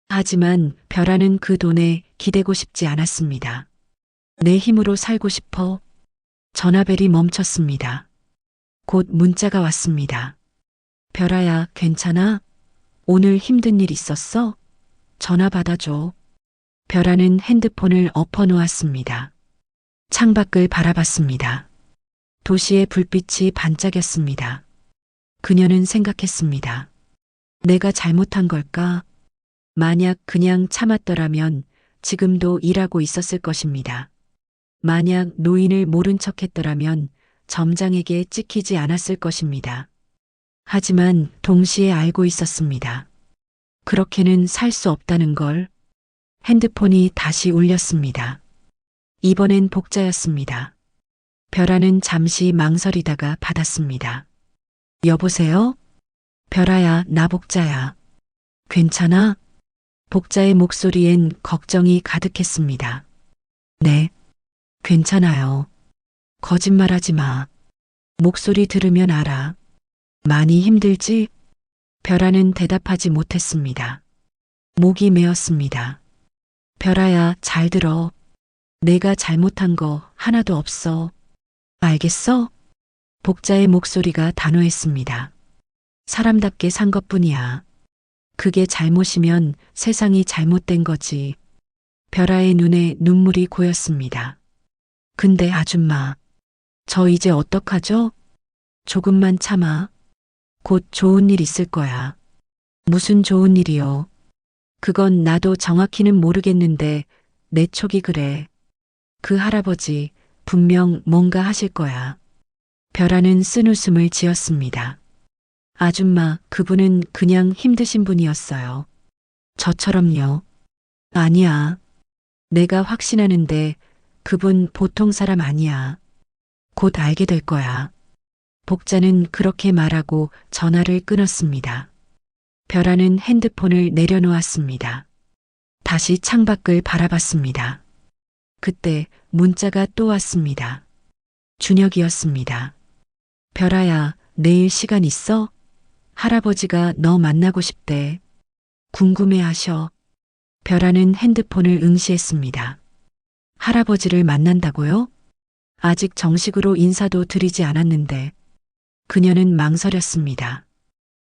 하지만 벼라는 그 돈에 기대고 싶지 않았습니다. 내 힘으로 살고 싶어. 전화벨이 멈췄습니다. 곧 문자가 왔습니다. 벼라야, 괜찮아? 오늘 힘든 일 있었어? 전화 받아줘. 벼라는 핸드폰을 엎어놓았습니다. 창밖을 바라봤습니다. 도시의 불빛이 반짝였습니다. 그녀는 생각했습니다. 내가 잘못한 걸까? 만약 그냥 참았더라면 지금도 일하고 있었을 것입니다. 만약 노인을 모른 척 했더라면 점장에게 찍히지 않았을 것입니다. 하지만 동시에 알고 있었습니다. 그렇게는 살 수 없다는 걸. 핸드폰이 다시 울렸습니다. 이번엔 복자였습니다. 벼라는 잠시 망설이다가 받았습니다. 여보세요? 벼라야, 나 복자야. 괜찮아? 복자의 목소리엔 걱정이 가득했습니다. 네, 괜찮아요. 거짓말하지 마. 목소리 들으면 알아. 많이 힘들지? 벼라는 대답하지 못했습니다. 목이 메었습니다. 벼라야, 잘 들어. 내가 잘못한 거 하나도 없어. 알겠어? 복자의 목소리가 단호했습니다. 사람답게 산 것뿐이야. 그게 잘못이면 세상이 잘못된 거지. 벼라의 눈에 눈물이 고였습니다. 근데 아줌마, 저 이제 어떡하죠? 조금만 참아. 곧 좋은 일 있을 거야. 무슨 좋은 일이요? 그건 나도 정확히는 모르겠는데 내 촉이 그래. 그 할아버지 분명 뭔가 하실 거야. 벼라는 쓴웃음을 지었습니다. 아줌마, 그분은 그냥 힘드신 분이었어요. 저처럼요. 아니야. 내가 확신하는데 그분 보통 사람 아니야. 곧 알게 될 거야. 복자는 그렇게 말하고 전화를 끊었습니다. 벼라는 핸드폰을 내려놓았습니다. 다시 창밖을 바라봤습니다. 그때 문자가 또 왔습니다. 준혁이었습니다. 벼라야, 내일 시간 있어? 할아버지가 너 만나고 싶대. 궁금해하셔. 벼라는 핸드폰을 응시했습니다. 할아버지를 만난다고요? 아직 정식으로 인사도 드리지 않았는데. 그녀는 망설였습니다.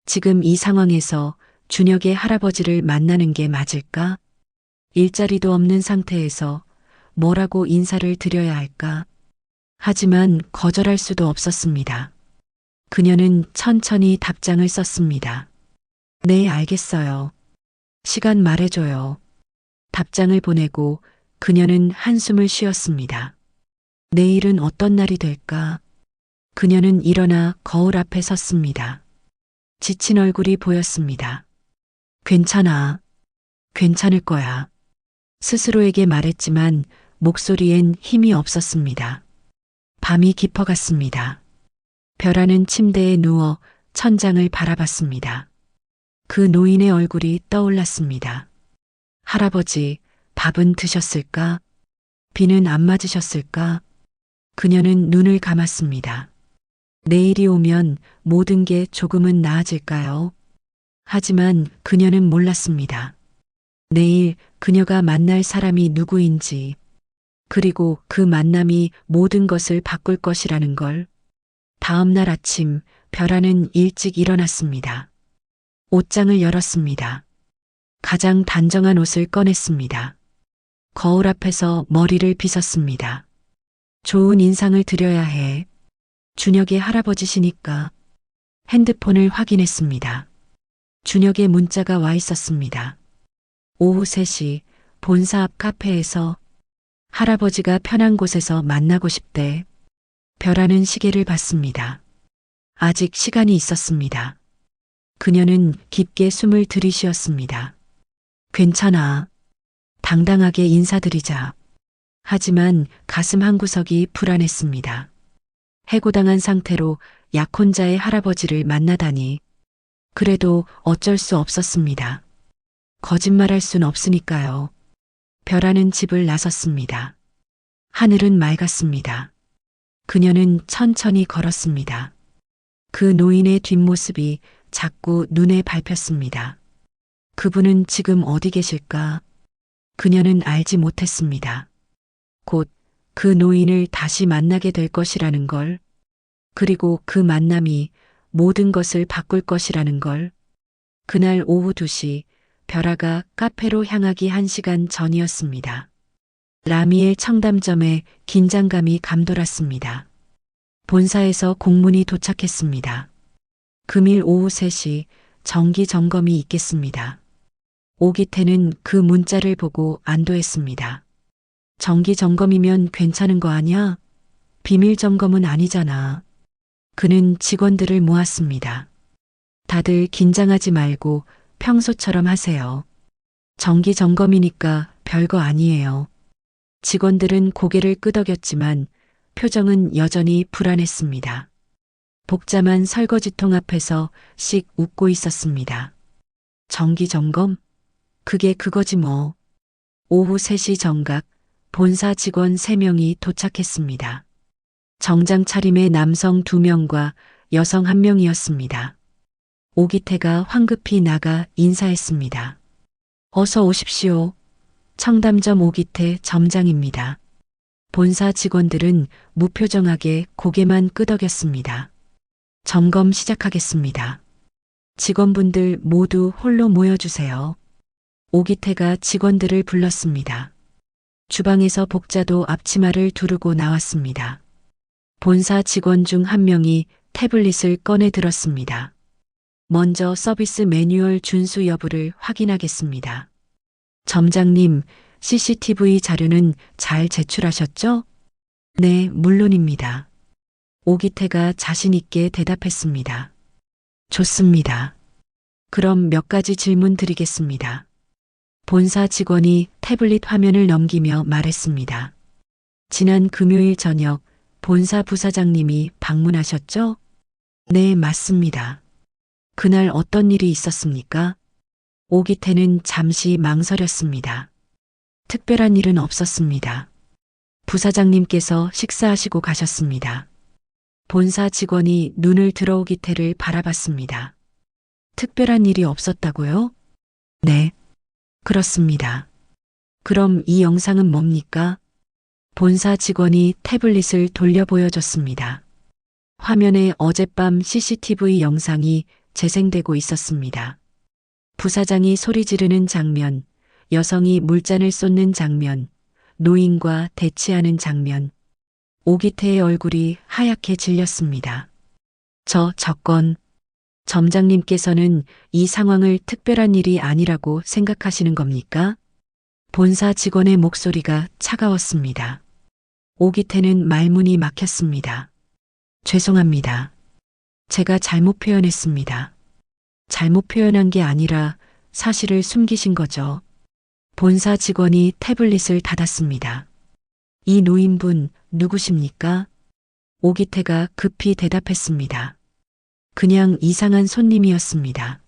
지금 이 상황에서 준혁의 할아버지를 만나는 게 맞을까? 일자리도 없는 상태에서 뭐라고 인사를 드려야 할까? 하지만 거절할 수도 없었습니다. 그녀는 천천히 답장을 썼습니다. 네, 알겠어요. 시간 말해줘요. 답장을 보내고 그녀는 한숨을 쉬었습니다. 내일은 어떤 날이 될까? 그녀는 일어나 거울 앞에 섰습니다. 지친 얼굴이 보였습니다. 괜찮아. 괜찮을 거야. 스스로에게 말했지만 목소리엔 힘이 없었습니다. 밤이 깊어갔습니다. 벼라는 침대에 누워 천장을 바라봤습니다. 그 노인의 얼굴이 떠올랐습니다. 할아버지, 밥은 드셨을까? 비는 안 맞으셨을까? 그녀는 눈을 감았습니다. 내일이 오면 모든 게 조금은 나아질까요? 하지만 그녀는 몰랐습니다. 내일 그녀가 만날 사람이 누구인지, 그리고 그 만남이 모든 것을 바꿀 것이라는 걸. 다음 날 아침, 벼라는 일찍 일어났습니다. 옷장을 열었습니다. 가장 단정한 옷을 꺼냈습니다. 거울 앞에서 머리를 빗었습니다. 좋은 인상을 드려야 해. 준혁의 할아버지시니까. 핸드폰을 확인했습니다. 준혁의 문자가 와 있었습니다. 오후 3시 본사 앞 카페에서 할아버지가 편한 곳에서 만나고 싶대. 벼라는 시계를 봤습니다. 아직 시간이 있었습니다. 그녀는 깊게 숨을 들이쉬었습니다. 괜찮아. 당당하게 인사드리자. 하지만 가슴 한구석이 불안했습니다. 해고당한 상태로 약혼자의 할아버지를 만나다니. 그래도 어쩔 수 없었습니다. 거짓말할 순 없으니까요. 벼라는 집을 나섰습니다. 하늘은 맑았습니다. 그녀는 천천히 걸었습니다. 그 노인의 뒷모습이 자꾸 눈에 밟혔습니다. 그분은 지금 어디 계실까? 그녀는 알지 못했습니다. 곧 그 노인을 다시 만나게 될 것이라는 걸, 그리고 그 만남이 모든 것을 바꿀 것이라는 걸. 그날 오후 2시 벼라가 카페로 향하기 1시간 전이었습니다. 라미의 청담점에 긴장감이 감돌았습니다. 본사에서 공문이 도착했습니다. 금일 오후 3시 정기 점검이 있겠습니다. 오기태는 그 문자를 보고 안도했습니다. 정기 점검이면 괜찮은 거 아니야? 비밀 점검은 아니잖아. 그는 직원들을 모았습니다. 다들 긴장하지 말고 평소처럼 하세요. 정기 점검이니까 별거 아니에요. 직원들은 고개를 끄덕였지만 표정은 여전히 불안했습니다. 복잡한 설거지통 앞에서 씩 웃고 있었습니다. 정기 점검? 그게 그거지 뭐. 오후 3시 정각 본사 직원 3명이 도착했습니다. 정장 차림의 남성 2명과 여성 1명이었습니다. 오기태가 황급히 나가 인사했습니다. 어서 오십시오. 청담점 오기태 점장입니다. 본사 직원들은 무표정하게 고개만 끄덕였습니다. 점검 시작하겠습니다. 직원분들 모두 홀로 모여주세요. 오기태가 직원들을 불렀습니다. 주방에서 복자도 앞치마를 두르고 나왔습니다. 본사 직원 중 1명이 태블릿을 꺼내 들었습니다. 먼저 서비스 매뉴얼 준수 여부를 확인하겠습니다. 점장님, CCTV 자료는 잘 제출하셨죠? 네, 물론입니다. 오기태가 자신 있게 대답했습니다. 좋습니다. 그럼 몇 가지 질문 드리겠습니다. 본사 직원이 태블릿 화면을 넘기며 말했습니다. 지난 금요일 저녁 본사 부사장님이 방문하셨죠? 네, 맞습니다. 그날 어떤 일이 있었습니까? 오기태는 잠시 망설였습니다. 특별한 일은 없었습니다. 부사장님께서 식사하시고 가셨습니다. 본사 직원이 눈을 들어 오기태를 바라봤습니다. 특별한 일이 없었다고요? 네, 그렇습니다. 그럼 이 영상은 뭡니까? 본사 직원이 태블릿을 돌려 보여줬습니다. 화면에 어젯밤 CCTV 영상이 재생되고 있었습니다. 부사장이 소리 지르는 장면, 여성이 물잔을 쏟는 장면, 노인과 대치하는 장면. 오기태의 얼굴이 하얗게 질렸습니다. 저건 점장님께서는 이 상황을 특별한 일이 아니라고 생각하시는 겁니까? 본사 직원의 목소리가 차가웠습니다. 오기태는 말문이 막혔습니다. 죄송합니다. 제가 잘못 표현했습니다. 잘못 표현한 게 아니라 사실을 숨기신 거죠. 본사 직원이 태블릿을 닫았습니다. 이 노인분 누구십니까? 오기태가 급히 대답했습니다. 그냥 이상한 손님이었습니다.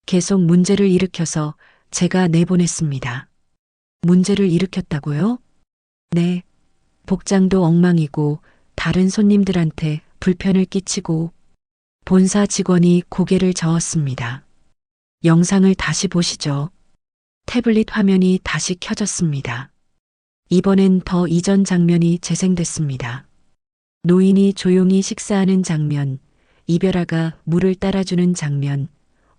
계속 문제를 일으켜서 제가 내보냈습니다. 문제를 일으켰다고요? 네. 복장도 엉망이고 다른 손님들한테 불편을 끼치고. 본사 직원이 고개를 저었습니다. 영상을 다시 보시죠. 태블릿 화면이 다시 켜졌습니다. 이번엔 더 이전 장면이 재생됐습니다. 노인이 조용히 식사하는 장면, 이별아가 물을 따라주는 장면,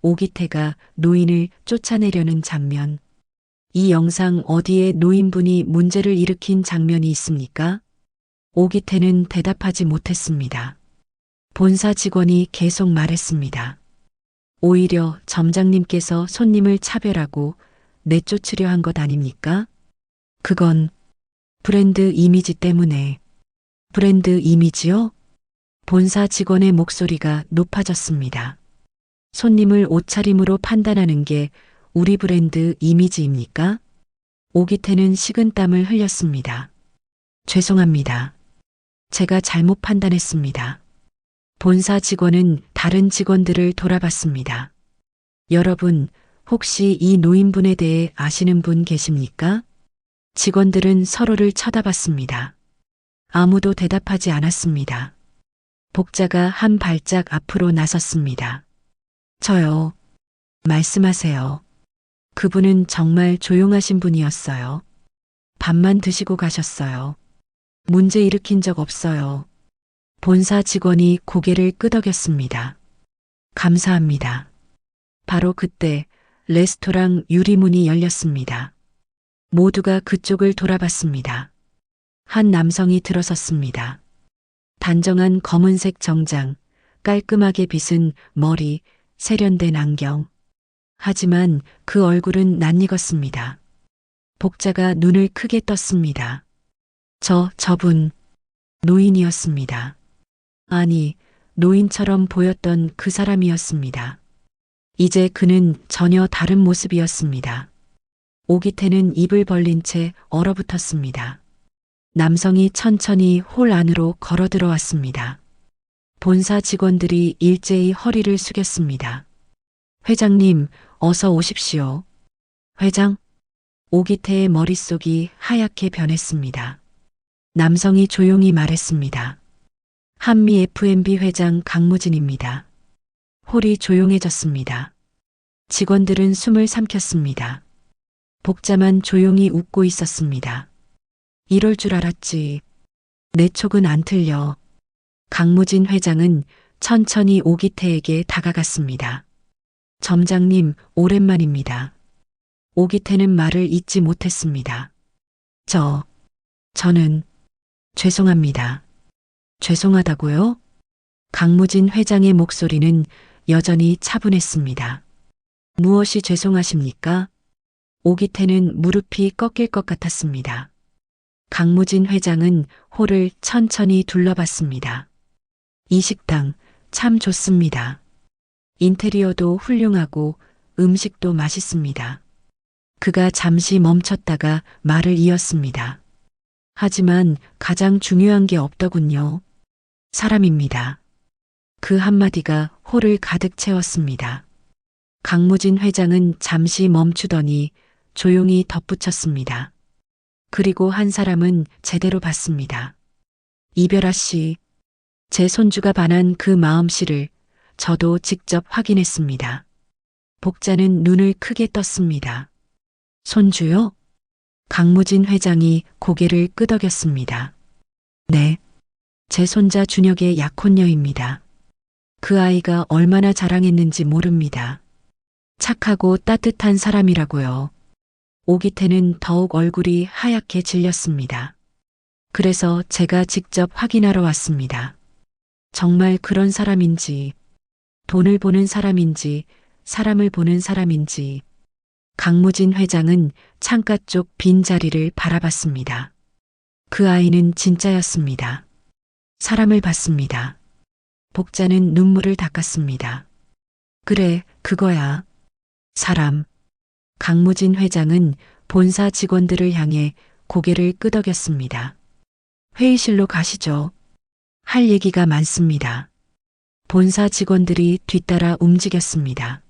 오기태가 노인을 쫓아내려는 장면. 이 영상 어디에 노인분이 문제를 일으킨 장면이 있습니까? 오기태는 대답하지 못했습니다. 본사 직원이 계속 말했습니다. 오히려 점장님께서 손님을 차별하고 내쫓으려 한 것 아닙니까? 그건 브랜드 이미지 때문에. 브랜드 이미지요? 본사 직원의 목소리가 높아졌습니다. 손님을 옷차림으로 판단하는 게 우리 브랜드 이미지입니까? 오기태는 식은땀을 흘렸습니다. 죄송합니다. 제가 잘못 판단했습니다. 본사 직원은 다른 직원들을 돌아봤습니다. 여러분, 혹시 이 노인분에 대해 아시는 분 계십니까? 직원들은 서로를 쳐다봤습니다. 아무도 대답하지 않았습니다. 복자가 한 발짝 앞으로 나섰습니다. 저요. 말씀하세요. 그분은 정말 조용하신 분이었어요. 밥만 드시고 가셨어요. 문제 일으킨 적 없어요. 본사 직원이 고개를 끄덕였습니다. 감사합니다. 바로 그때 레스토랑 유리문이 열렸습니다. 모두가 그쪽을 돌아봤습니다. 한 남성이 들어섰습니다. 단정한 검은색 정장, 깔끔하게 빗은 머리, 세련된 안경. 하지만 그 얼굴은 낯익었습니다. 복자가 눈을 크게 떴습니다. 저분, 노인이었습니다. 아니, 노인처럼 보였던 그 사람이었습니다. 이제 그는 전혀 다른 모습이었습니다. 오기태는 입을 벌린 채 얼어붙었습니다. 남성이 천천히 홀 안으로 걸어 들어왔습니다. 본사 직원들이 일제히 허리를 숙였습니다. 회장님, 어서 오십시오. 회장? 오기태의 머릿속이 하얗게 변했습니다. 남성이 조용히 말했습니다. 한미 F&B 회장 강무진입니다. 홀이 조용해졌습니다. 직원들은 숨을 삼켰습니다. 복자만 조용히 웃고 있었습니다. 이럴 줄 알았지. 내 촉은 안 틀려. 강무진 회장은 천천히 오기태에게 다가갔습니다. 점장님, 오랜만입니다. 오기태는 말을 잇지 못했습니다. 저는 죄송합니다. 죄송하다고요? 강무진 회장의 목소리는 여전히 차분했습니다. 무엇이 죄송하십니까? 오기태는 무릎이 꺾일 것 같았습니다. 강무진 회장은 홀을 천천히 둘러봤습니다. 이 식당 참 좋습니다. 인테리어도 훌륭하고 음식도 맛있습니다. 그가 잠시 멈췄다가 말을 이었습니다. 하지만 가장 중요한 게 없더군요. 사람입니다. 그 한마디가 홀을 가득 채웠습니다. 강무진 회장은 잠시 멈추더니 조용히 덧붙였습니다. 그리고 한 사람은 제대로 봤습니다. 이별아 씨, 제 손주가 반한 그 마음씨를 저도 직접 확인했습니다. 복자는 눈을 크게 떴습니다. 손주요? 강무진 회장이 고개를 끄덕였습니다. 네, 제 손자 준혁의 약혼녀입니다. 그 아이가 얼마나 자랑했는지 모릅니다. 착하고 따뜻한 사람이라고요. 오기태는 더욱 얼굴이 하얗게 질렸습니다. 그래서 제가 직접 확인하러 왔습니다. 정말 그런 사람인지, 돈을 보는 사람인지, 사람을 보는 사람인지. 강무진 회장은 창가 쪽 빈자리를 바라봤습니다. 그 아이는 진짜였습니다. 사람을 봤습니다. 복자는 눈물을 닦았습니다. 그래, 그거야. 사람. 강무진 회장은 본사 직원들을 향해 고개를 끄덕였습니다. 회의실로 가시죠. 할 얘기가 많습니다. 본사 직원들이 뒤따라 움직였습니다.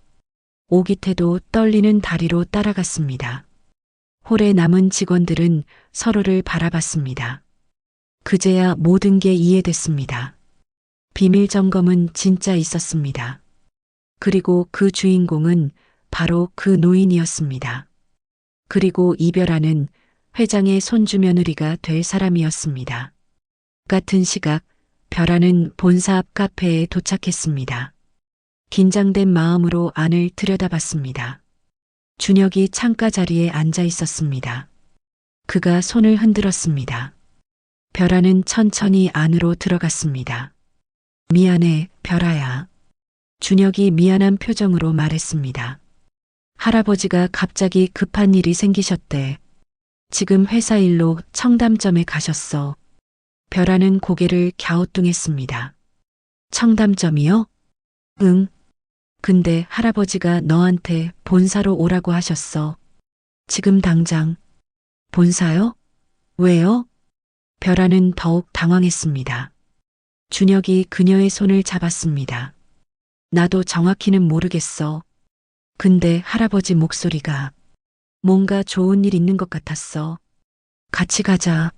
오기태도 떨리는 다리로 따라갔습니다. 홀에 남은 직원들은 서로를 바라봤습니다. 그제야 모든 게 이해됐습니다. 비밀 점검은 진짜 있었습니다. 그리고 그 주인공은 바로 그 노인이었습니다. 그리고 이별하는 회장의 손주 며느리가 될 사람이었습니다. 같은 시각 별아는 본사 앞 카페에 도착했습니다. 긴장된 마음으로 안을 들여다봤습니다. 준혁이 창가 자리에 앉아 있었습니다. 그가 손을 흔들었습니다. 별아는 천천히 안으로 들어갔습니다. 미안해, 별아야. 준혁이 미안한 표정으로 말했습니다. 할아버지가 갑자기 급한 일이 생기셨대. 지금 회사 일로 청담점에 가셨어. 별아는 고개를 갸우뚱했습니다. 청담점이요? 응. 근데 할아버지가 너한테 본사로 오라고 하셨어. 지금 당장. 본사요? 왜요? 별아는 더욱 당황했습니다. 준혁이 그녀의 손을 잡았습니다. 나도 정확히는 모르겠어. 근데 할아버지 목소리가 뭔가 좋은 일 있는 것 같았어. 같이 가자.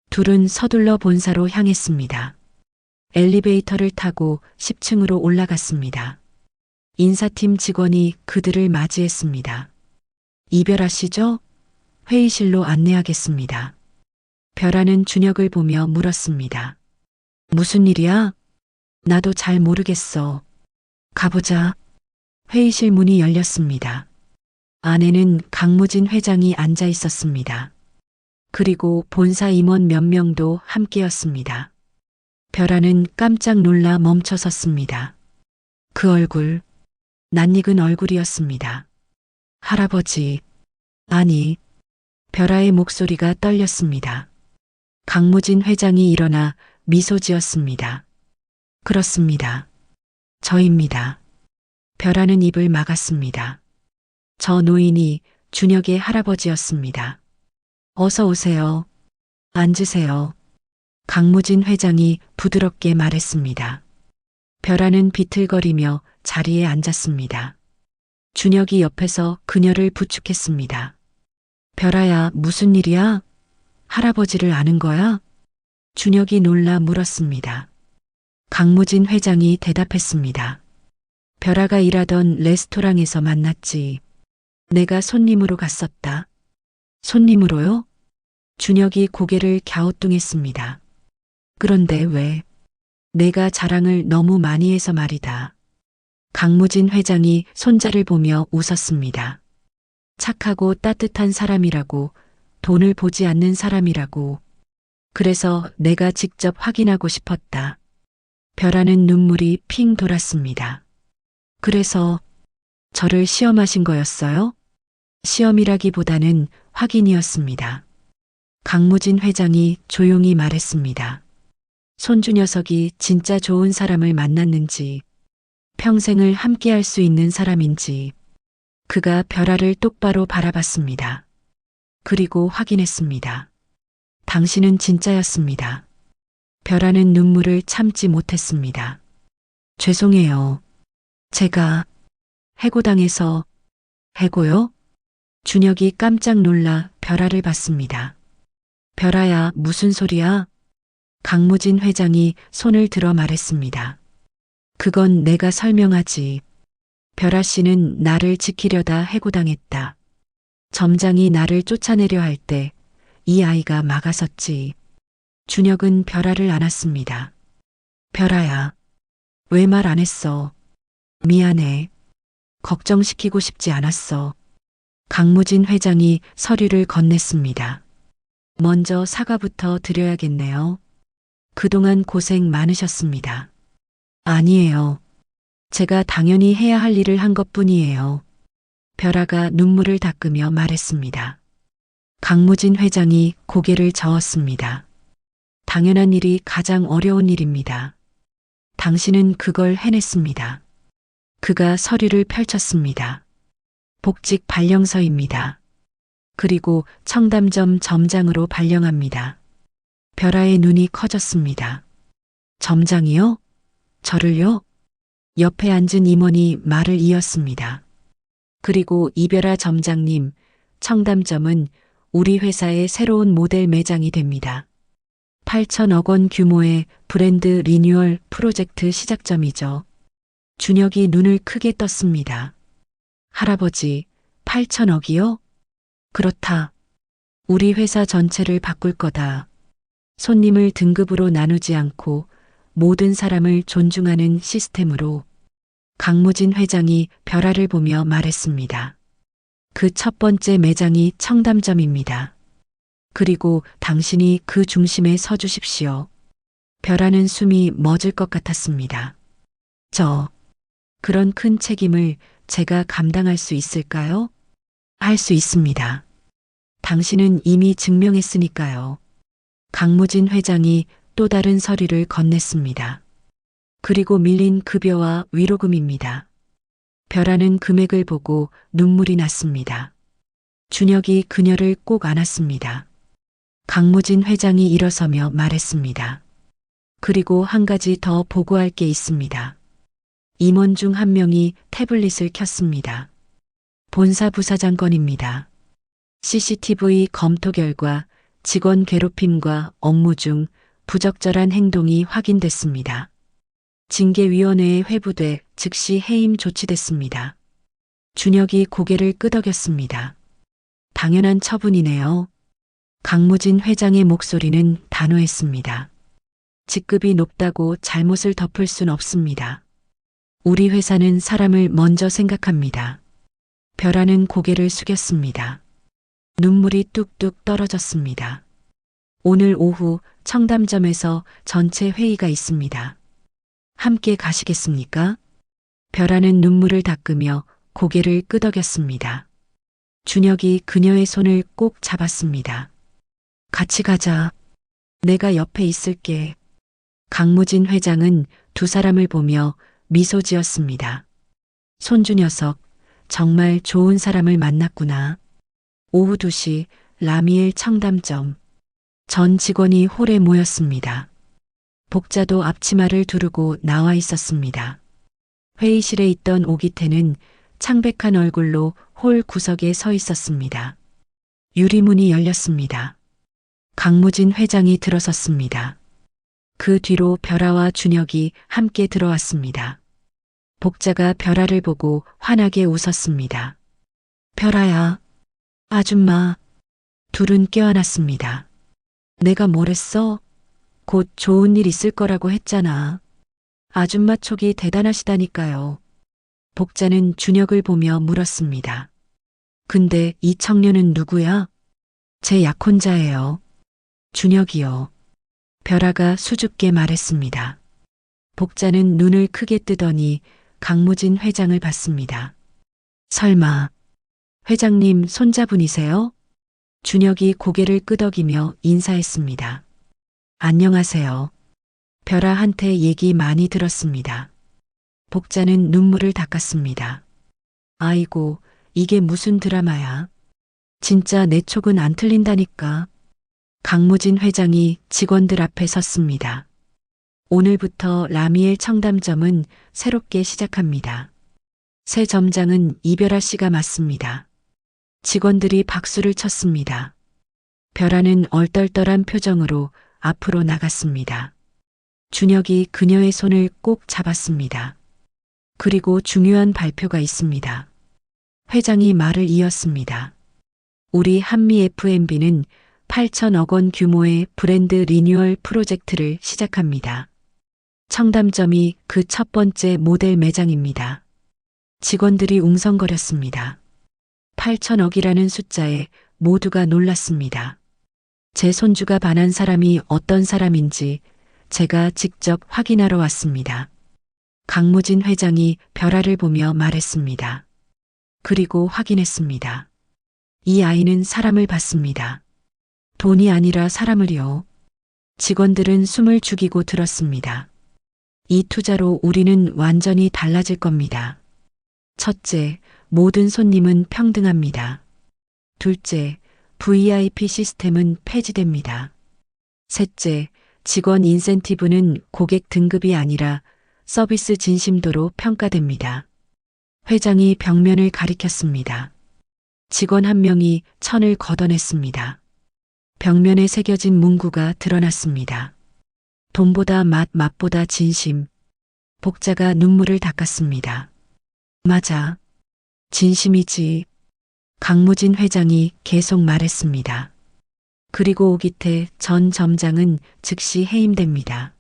둘은 서둘러 본사로 향했습니다. 엘리베이터를 타고 10층으로 올라갔습니다. 인사팀 직원이 그들을 맞이했습니다. 이별하시죠? 회의실로 안내하겠습니다. 별아는 준혁을 보며 물었습니다. 무슨 일이야? 나도 잘 모르겠어. 가보자. 회의실 문이 열렸습니다. 안에는 강무진 회장이 앉아 있었습니다. 그리고 본사 임원 몇 명도 함께였습니다. 별아는 깜짝 놀라 멈춰 섰습니다. 그 얼굴, 낯익은 얼굴이었습니다. 할아버지, 아니, 별아의 목소리가 떨렸습니다. 강무진 회장이 일어나 미소 지었습니다. 그렇습니다. 저입니다. 별아는 입을 막았습니다. 저 노인이 준혁의 할아버지였습니다. 어서 오세요. 앉으세요. 강무진 회장이 부드럽게 말했습니다. 별아는 비틀거리며 자리에 앉았습니다. 준혁이 옆에서 그녀를 부축했습니다. 별아야, 무슨 일이야? 할아버지를 아는 거야? 준혁이 놀라 물었습니다. 강무진 회장이 대답했습니다. 별아가 일하던 레스토랑에서 만났지. 내가 손님으로 갔었다. 손님으로요? 준혁이 고개를 갸우뚱했습니다. 그런데 왜? 내가 자랑을 너무 많이 해서 말이다. 강무진 회장이 손자를 보며 웃었습니다. 착하고 따뜻한 사람이라고, 돈을 보지 않는 사람이라고. 그래서 내가 직접 확인하고 싶었다. 별아는 눈물이 핑 돌았습니다. 그래서 저를 시험하신 거였어요? 시험이라기보다는 확인이었습니다. 강무진 회장이 조용히 말했습니다. 손주 녀석이 진짜 좋은 사람을 만났는지, 평생을 함께할 수 있는 사람인지, 그가 별아를 똑바로 바라봤습니다. 그리고 확인했습니다. 당신은 진짜였습니다. 별아는 눈물을 참지 못했습니다. 죄송해요. 제가 해고당해서. 해고요? 준혁이 깜짝 놀라 별아를 봤습니다. 별아야, 무슨 소리야? 강무진 회장이 손을 들어 말했습니다. 그건 내가 설명하지. 별아 씨는 나를 지키려다 해고당했다. 점장이 나를 쫓아내려 할 때 이 아이가 막아섰지. 준혁은 별아를 안았습니다. 별아야, 왜 말 안 했어? 미안해. 걱정시키고 싶지 않았어. 강무진 회장이 서류를 건넸습니다. 먼저 사과부터 드려야겠네요. 그동안 고생 많으셨습니다. 아니에요. 제가 당연히 해야 할 일을 한 것뿐이에요. 별아가 눈물을 닦으며 말했습니다. 강무진 회장이 고개를 저었습니다. 당연한 일이 가장 어려운 일입니다. 당신은 그걸 해냈습니다. 그가 서류를 펼쳤습니다. 복직 발령서입니다. 그리고 청담점 점장으로 발령합니다. 별아의 눈이 커졌습니다. 점장이요? 저를요? 옆에 앉은 임원이 말을 이었습니다. 그리고 이별아 점장님, 청담점은 우리 회사의 새로운 모델 매장이 됩니다. 8천억 원 규모의 브랜드 리뉴얼 프로젝트 시작점이죠. 준혁이 눈을 크게 떴습니다. 할아버지, 8천억이요? 그렇다. 우리 회사 전체를 바꿀 거다. 손님을 등급으로 나누지 않고 모든 사람을 존중하는 시스템으로. 강무진 회장이 별아를 보며 말했습니다. 그 첫 번째 매장이 청담점입니다. 그리고 당신이 그 중심에 서 주십시오. 별아는 숨이 멎을 것 같았습니다. 그런 큰 책임을 제가 감당할 수 있을까요? 할 수 있습니다. 당신은 이미 증명했으니까요. 강무진 회장이 또 다른 서류를 건넸습니다. 그리고 밀린 급여와 위로금입니다. 별아는 금액을 보고 눈물이 났습니다. 준혁이 그녀를 꼭 안았습니다. 강무진 회장이 일어서며 말했습니다. 그리고 한 가지 더 보고할 게 있습니다. 임원 중 한 명이 태블릿을 켰습니다. 본사 부사장 건입니다. CCTV 검토 결과 직원 괴롭힘과 업무 중 부적절한 행동이 확인됐습니다. 징계위원회에 회부돼 즉시 해임 조치됐습니다. 준혁이 고개를 끄덕였습니다. 당연한 처분이네요. 강무진 회장의 목소리는 단호했습니다. 직급이 높다고 잘못을 덮을 순 없습니다. 우리 회사는 사람을 먼저 생각합니다. 벼라는 고개를 숙였습니다. 눈물이 뚝뚝 떨어졌습니다. 오늘 오후 청담점에서 전체 회의가 있습니다. 함께 가시겠습니까? 벼라는 눈물을 닦으며 고개를 끄덕였습니다. 준혁이 그녀의 손을 꼭 잡았습니다. 같이 가자. 내가 옆에 있을게. 강무진 회장은 두 사람을 보며 미소 지었습니다. 손주 녀석, 정말 좋은 사람을 만났구나. 오후 2시 라미엘 청담점. 전 직원이 홀에 모였습니다. 복자도 앞치마를 두르고 나와 있었습니다. 회의실에 있던 오기태는 창백한 얼굴로 홀 구석에 서 있었습니다. 유리문이 열렸습니다. 강무진 회장이 들어섰습니다. 그 뒤로 벼라와 준혁이 함께 들어왔습니다. 복자가 벼라를 보고 환하게 웃었습니다. 벼라야, 아줌마. 둘은 껴안았습니다. 내가 뭘 했어? 곧 좋은 일 있을 거라고 했잖아. 아줌마 촉이 대단하시다니까요. 복자는 준혁을 보며 물었습니다. 근데 이 청년은 누구야? 제 약혼자예요. 준혁이요. 벼라가 수줍게 말했습니다. 복자는 눈을 크게 뜨더니 강무진 회장을 봤습니다. 설마 회장님 손자분이세요? 준혁이 고개를 끄덕이며 인사했습니다. 안녕하세요. 벼라한테 얘기 많이 들었습니다. 복자는 눈물을 닦았습니다. 아이고, 이게 무슨 드라마야. 진짜 내 촉은 안 틀린다니까. 강무진 회장이 직원들 앞에 섰습니다. 오늘부터 라미엘 청담점은 새롭게 시작합니다. 새 점장은 이별아 씨가 맡습니다. 직원들이 박수를 쳤습니다. 벼라는 얼떨떨한 표정으로 앞으로 나갔습니다. 준혁이 그녀의 손을 꼭 잡았습니다. 그리고 중요한 발표가 있습니다. 회장이 말을 이었습니다. 우리 한미 F&B는 8천억 원 규모의 브랜드 리뉴얼 프로젝트를 시작합니다. 청담점이 그 첫 번째 모델 매장입니다. 직원들이 웅성거렸습니다. 8천억이라는 숫자에 모두가 놀랐습니다. 제 손주가 반한 사람이 어떤 사람인지 제가 직접 확인하러 왔습니다. 강무진 회장이 벼라를 보며 말했습니다. 그리고 확인했습니다. 이 아이는 사람을 봤습니다. 돈이 아니라 사람을요. 직원들은 숨을 죽이고 들었습니다. 이 투자로 우리는 완전히 달라질 겁니다. 첫째, 모든 손님은 평등합니다. 둘째, VIP 시스템은 폐지됩니다. 셋째, 직원 인센티브는 고객 등급이 아니라 서비스 진심도로 평가됩니다. 회장이 벽면을 가리켰습니다. 직원 한 명이 천을 걷어냈습니다. 벽면에 새겨진 문구가 드러났습니다. 돈보다 맛보다 진심. 복자가 눈물을 닦았습니다. 맞아. 진심이지. 강무진 회장이 계속 말했습니다. 그리고 오기태 전 점장은 즉시 해임됩니다.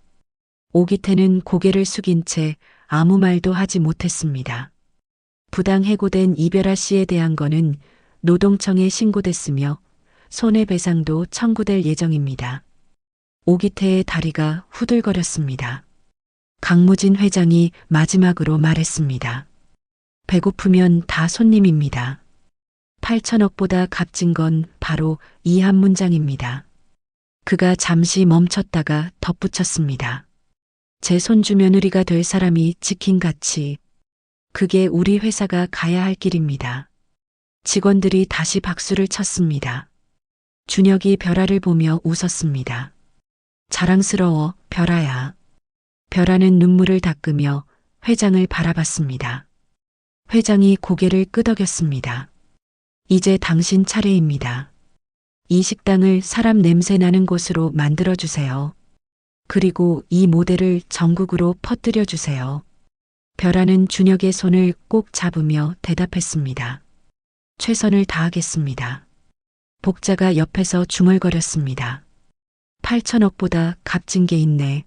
오기태는 고개를 숙인 채 아무 말도 하지 못했습니다. 부당 해고된 이별아 씨에 대한 건은 노동청에 신고됐으며 손해배상도 청구될 예정입니다. 오기태의 다리가 후들거렸습니다. 강무진 회장이 마지막으로 말했습니다. 배고프면 다 손님입니다. 8천억보다 값진 건 바로 이 한 문장입니다. 그가 잠시 멈췄다가 덧붙였습니다. 제 손주 며느리가 될 사람이 지킨 가치. 그게 우리 회사가 가야 할 길입니다. 직원들이 다시 박수를 쳤습니다. 준혁이 벼라를 보며 웃었습니다. 자랑스러워, 벼라야. 벼라는 눈물을 닦으며 회장을 바라봤습니다. 회장이 고개를 끄덕였습니다. 이제 당신 차례입니다. 이 식당을 사람 냄새 나는 곳으로 만들어 주세요. 그리고 이 모델을 전국으로 퍼뜨려 주세요. 벼라는 준혁의 손을 꼭 잡으며 대답했습니다. 최선을 다하겠습니다. 복자가 옆에서 중얼거렸습니다. 8천억보다 값진 게 있네.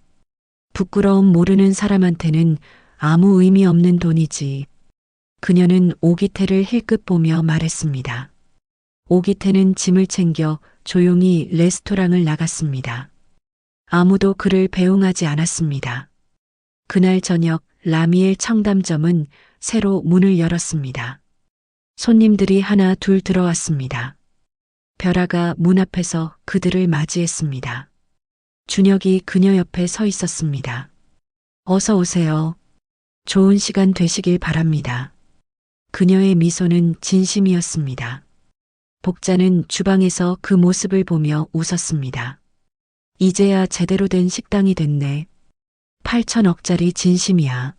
부끄러움 모르는 사람한테는 아무 의미 없는 돈이지. 그녀는 오기태를 힐끗 보며 말했습니다. 오기태는 짐을 챙겨 조용히 레스토랑을 나갔습니다. 아무도 그를 배웅하지 않았습니다. 그날 저녁 라미엘 청담점은 새로 문을 열었습니다. 손님들이 하나 둘 들어왔습니다. 벼라가 문 앞에서 그들을 맞이했습니다. 준혁이 그녀 옆에 서 있었습니다. 어서 오세요. 좋은 시간 되시길 바랍니다. 그녀의 미소는 진심이었습니다. 복자는 주방에서 그 모습을 보며 웃었습니다. 이제야 제대로 된 식당이 됐네. 8천억짜리 진심이야.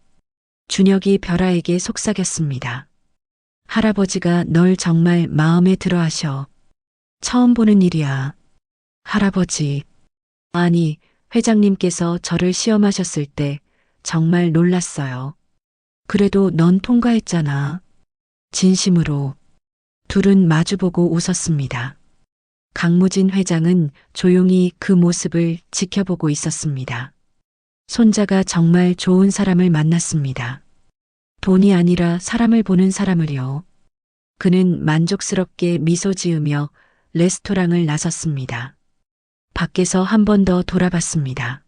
준혁이 벼라에게 속삭였습니다. 할아버지가 널 정말 마음에 들어 하셔. 처음 보는 일이야. 할아버지. 아니, 회장님께서 저를 시험하셨을 때 정말 놀랐어요. 그래도 넌 통과했잖아. 진심으로. 둘은 마주보고 웃었습니다. 강무진 회장은 조용히 그 모습을 지켜보고 있었습니다. 손자가 정말 좋은 사람을 만났습니다. 돈이 아니라 사람을 보는 사람을요. 그는 만족스럽게 미소 지으며 레스토랑을 나섰습니다. 밖에서 한 번 더 돌아봤습니다.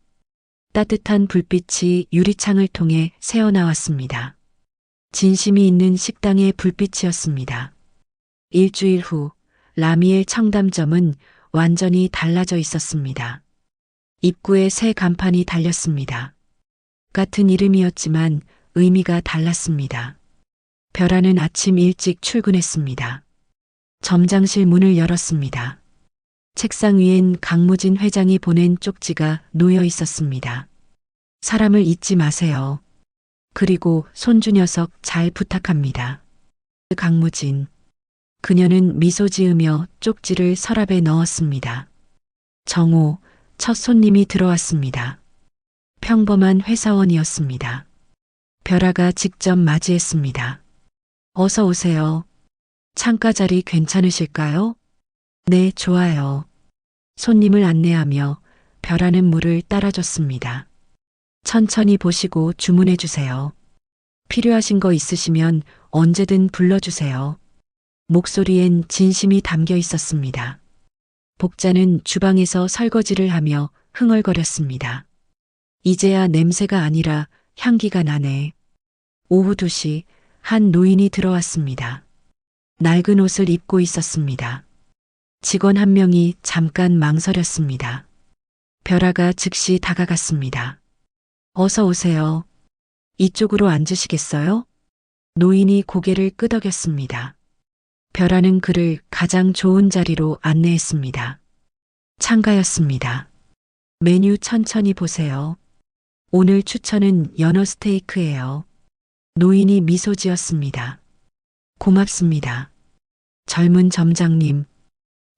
따뜻한 불빛이 유리창을 통해 새어나왔습니다. 진심이 있는 식당의 불빛이었습니다. 일주일 후 라미엘 청담점은 완전히 달라져 있었습니다. 입구에 새 간판이 달렸습니다. 같은 이름이었지만 의미가 달랐습니다. 벼라는 아침 일찍 출근했습니다. 점장실 문을 열었습니다. 책상 위엔 강무진 회장이 보낸 쪽지가 놓여 있었습니다. 사람을 잊지 마세요. 그리고 손주 녀석 잘 부탁합니다. 강무진. 그녀는 미소 지으며 쪽지를 서랍에 넣었습니다. 정오, 첫 손님이 들어왔습니다. 평범한 회사원이었습니다. 벼라가 직접 맞이했습니다. 어서 오세요. 창가 자리 괜찮으실까요? 네, 좋아요. 손님을 안내하며 벼라는 물을 따라줬습니다. 천천히 보시고 주문해 주세요. 필요하신 거 있으시면 언제든 불러주세요. 목소리엔 진심이 담겨 있었습니다. 복자는 주방에서 설거지를 하며 흥얼거렸습니다. 이제야 냄새가 아니라 향기가 나네. 오후 2시 한 노인이 들어왔습니다. 낡은 옷을 입고 있었습니다. 직원 한 명이 잠깐 망설였습니다. 벼라가 즉시 다가갔습니다. 어서 오세요. 이쪽으로 앉으시겠어요? 노인이 고개를 끄덕였습니다. 벼라는 그를 가장 좋은 자리로 안내했습니다. 창가였습니다. 메뉴 천천히 보세요. 오늘 추천은 연어 스테이크예요. 노인이 미소 지었습니다. 고맙습니다. 젊은 점장님.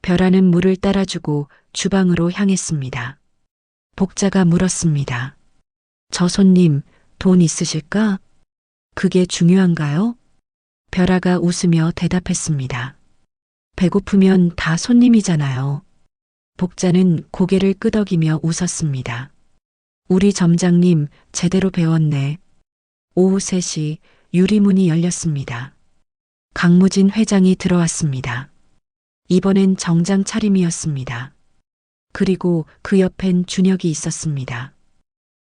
벼라는 물을 따라주고 주방으로 향했습니다. 복자가 물었습니다. 저 손님, 돈 있으실까? 그게 중요한가요? 벼라가 웃으며 대답했습니다. 배고프면 다 손님이잖아요. 복자는 고개를 끄덕이며 웃었습니다. 우리 점장님 제대로 배웠네. 오후 3시 유리문이 열렸습니다. 강무진 회장이 들어왔습니다. 이번엔 정장 차림이었습니다. 그리고 그 옆엔 준혁이 있었습니다.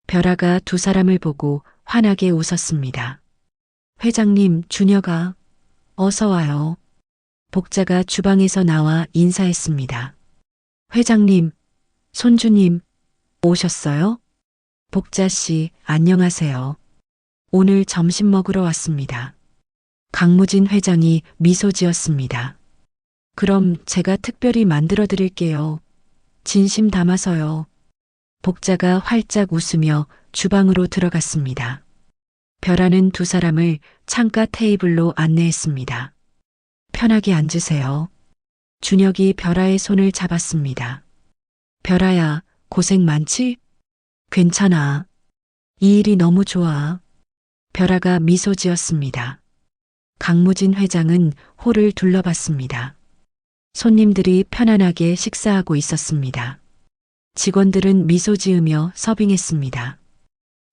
벼라가 두 사람을 보고 환하게 웃었습니다. 회장님, 준혁아, 어서 와요. 복자가 주방에서 나와 인사했습니다. 회장님, 손주님, 오셨어요? 복자 씨, 안녕하세요. 오늘 점심 먹으러 왔습니다. 강무진 회장이 미소 지었습니다. 그럼 제가 특별히 만들어 드릴게요. 진심 담아서요. 복자가 활짝 웃으며 주방으로 들어갔습니다. 벼라는 두 사람을 창가 테이블로 안내했습니다. 편하게 앉으세요. 준혁이 별아의 손을 잡았습니다. 별아야, 고생 많지? 괜찮아. 이 일이 너무 좋아. 별아가 미소 지었습니다. 강무진 회장은 홀을 둘러봤습니다. 손님들이 편안하게 식사하고 있었습니다. 직원들은 미소 지으며 서빙했습니다.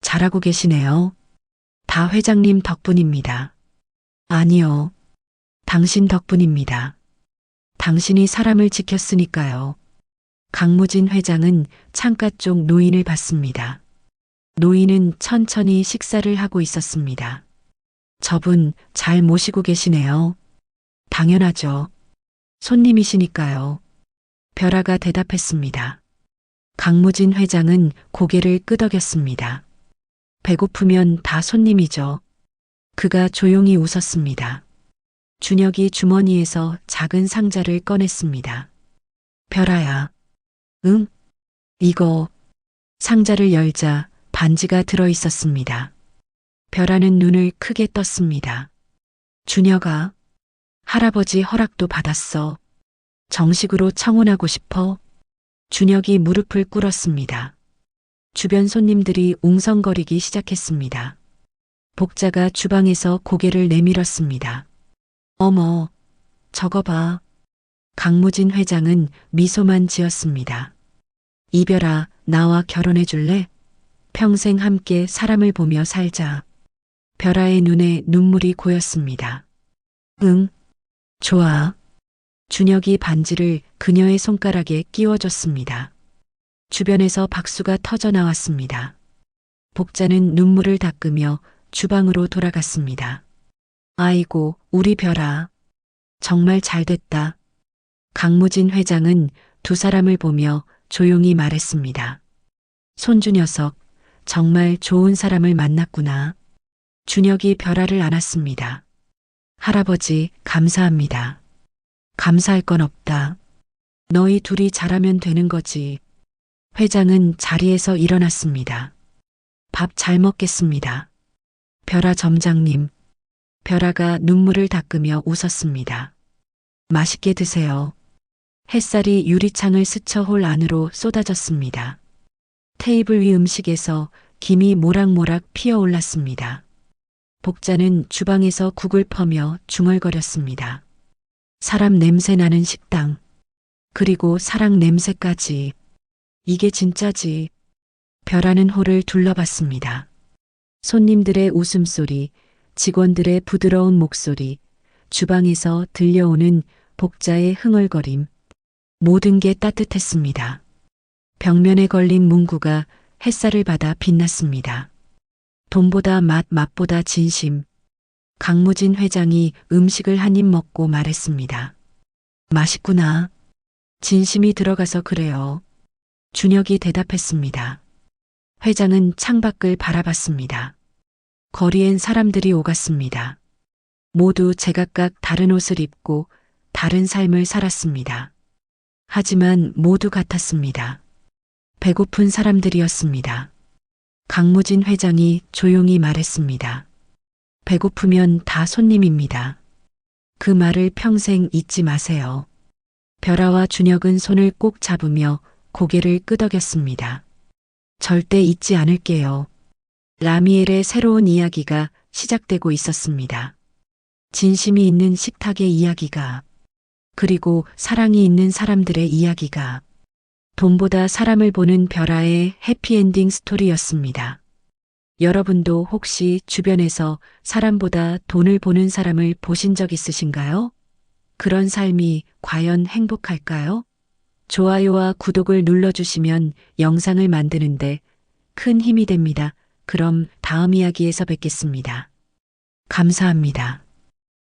잘하고 계시네요. 다 회장님 덕분입니다. 아니요. 당신 덕분입니다. 당신이 사람을 지켰으니까요. 강무진 회장은 창가 쪽 노인을 봤습니다. 노인은 천천히 식사를 하고 있었습니다. 저분 잘 모시고 계시네요. 당연하죠. 손님이시니까요. 별아가 대답했습니다. 강무진 회장은 고개를 끄덕였습니다. 배고프면 다 손님이죠. 그가 조용히 웃었습니다. 준혁이 주머니에서 작은 상자를 꺼냈습니다. 별아야. 응? 이거. 상자를 열자 반지가 들어 있었습니다. 별아는 눈을 크게 떴습니다. 준혁아. 할아버지 허락도 받았어. 정식으로 청혼하고 싶어. 준혁이 무릎을 꿇었습니다. 주변 손님들이 웅성거리기 시작했습니다. 복자가 주방에서 고개를 내밀었습니다. 어머, 저거 봐. 강무진 회장은 미소만 지었습니다. 이별아, 나와 결혼해 줄래? 평생 함께 사람을 보며 살자. 별아의 눈에 눈물이 고였습니다. 응, 좋아. 준혁이 반지를 그녀의 손가락에 끼워줬습니다. 주변에서 박수가 터져 나왔습니다. 복자는 눈물을 닦으며 주방으로 돌아갔습니다. 아이고, 우리 별아. 정말 잘됐다. 강무진 회장은 두 사람을 보며 조용히 말했습니다. 손주 녀석, 정말 좋은 사람을 만났구나. 준혁이 별아를 안았습니다. 할아버지, 감사합니다. 감사할 건 없다. 너희 둘이 잘하면 되는 거지. 회장은 자리에서 일어났습니다. 밥 잘 먹겠습니다. 별아 점장님. 별아가 눈물을 닦으며 웃었습니다. 맛있게 드세요. 햇살이 유리창을 스쳐 홀 안으로 쏟아졌습니다. 테이블 위 음식에서 김이 모락모락 피어올랐습니다. 복자는 주방에서 국을 퍼며 중얼거렸습니다. 사람 냄새 나는 식당. 그리고 사랑 냄새까지. 이게 진짜지. 별아는 홀을 둘러봤습니다. 손님들의 웃음소리, 직원들의 부드러운 목소리, 주방에서 들려오는 복자의 흥얼거림. 모든 게 따뜻했습니다. 벽면에 걸린 문구가 햇살을 받아 빛났습니다. 돈보다 맛, 맛보다 진심. 강무진 회장이 음식을 한 입 먹고 말했습니다. 맛있구나. 진심이 들어가서 그래요. 준혁이 대답했습니다. 회장은 창밖을 바라봤습니다. 거리엔 사람들이 오갔습니다. 모두 제각각 다른 옷을 입고 다른 삶을 살았습니다. 하지만 모두 같았습니다. 배고픈 사람들이었습니다. 강무진 회장이 조용히 말했습니다. 배고프면 다 손님입니다. 그 말을 평생 잊지 마세요. 별아와 준혁은 손을 꼭 잡으며 고개를 끄덕였습니다. 절대 잊지 않을게요. 라미엘의 새로운 이야기가 시작되고 있었습니다. 진심이 있는 식탁의 이야기가, 그리고 사랑이 있는 사람들의 이야기가, 돈보다 사람을 보는 별아의 해피엔딩 스토리였습니다. 여러분도 혹시 주변에서 사람보다 돈을 보는 사람을 보신 적 있으신가요? 그런 삶이 과연 행복할까요? 좋아요와 구독을 눌러주시면 영상을 만드는데 큰 힘이 됩니다. 그럼 다음 이야기에서 뵙겠습니다. 감사합니다.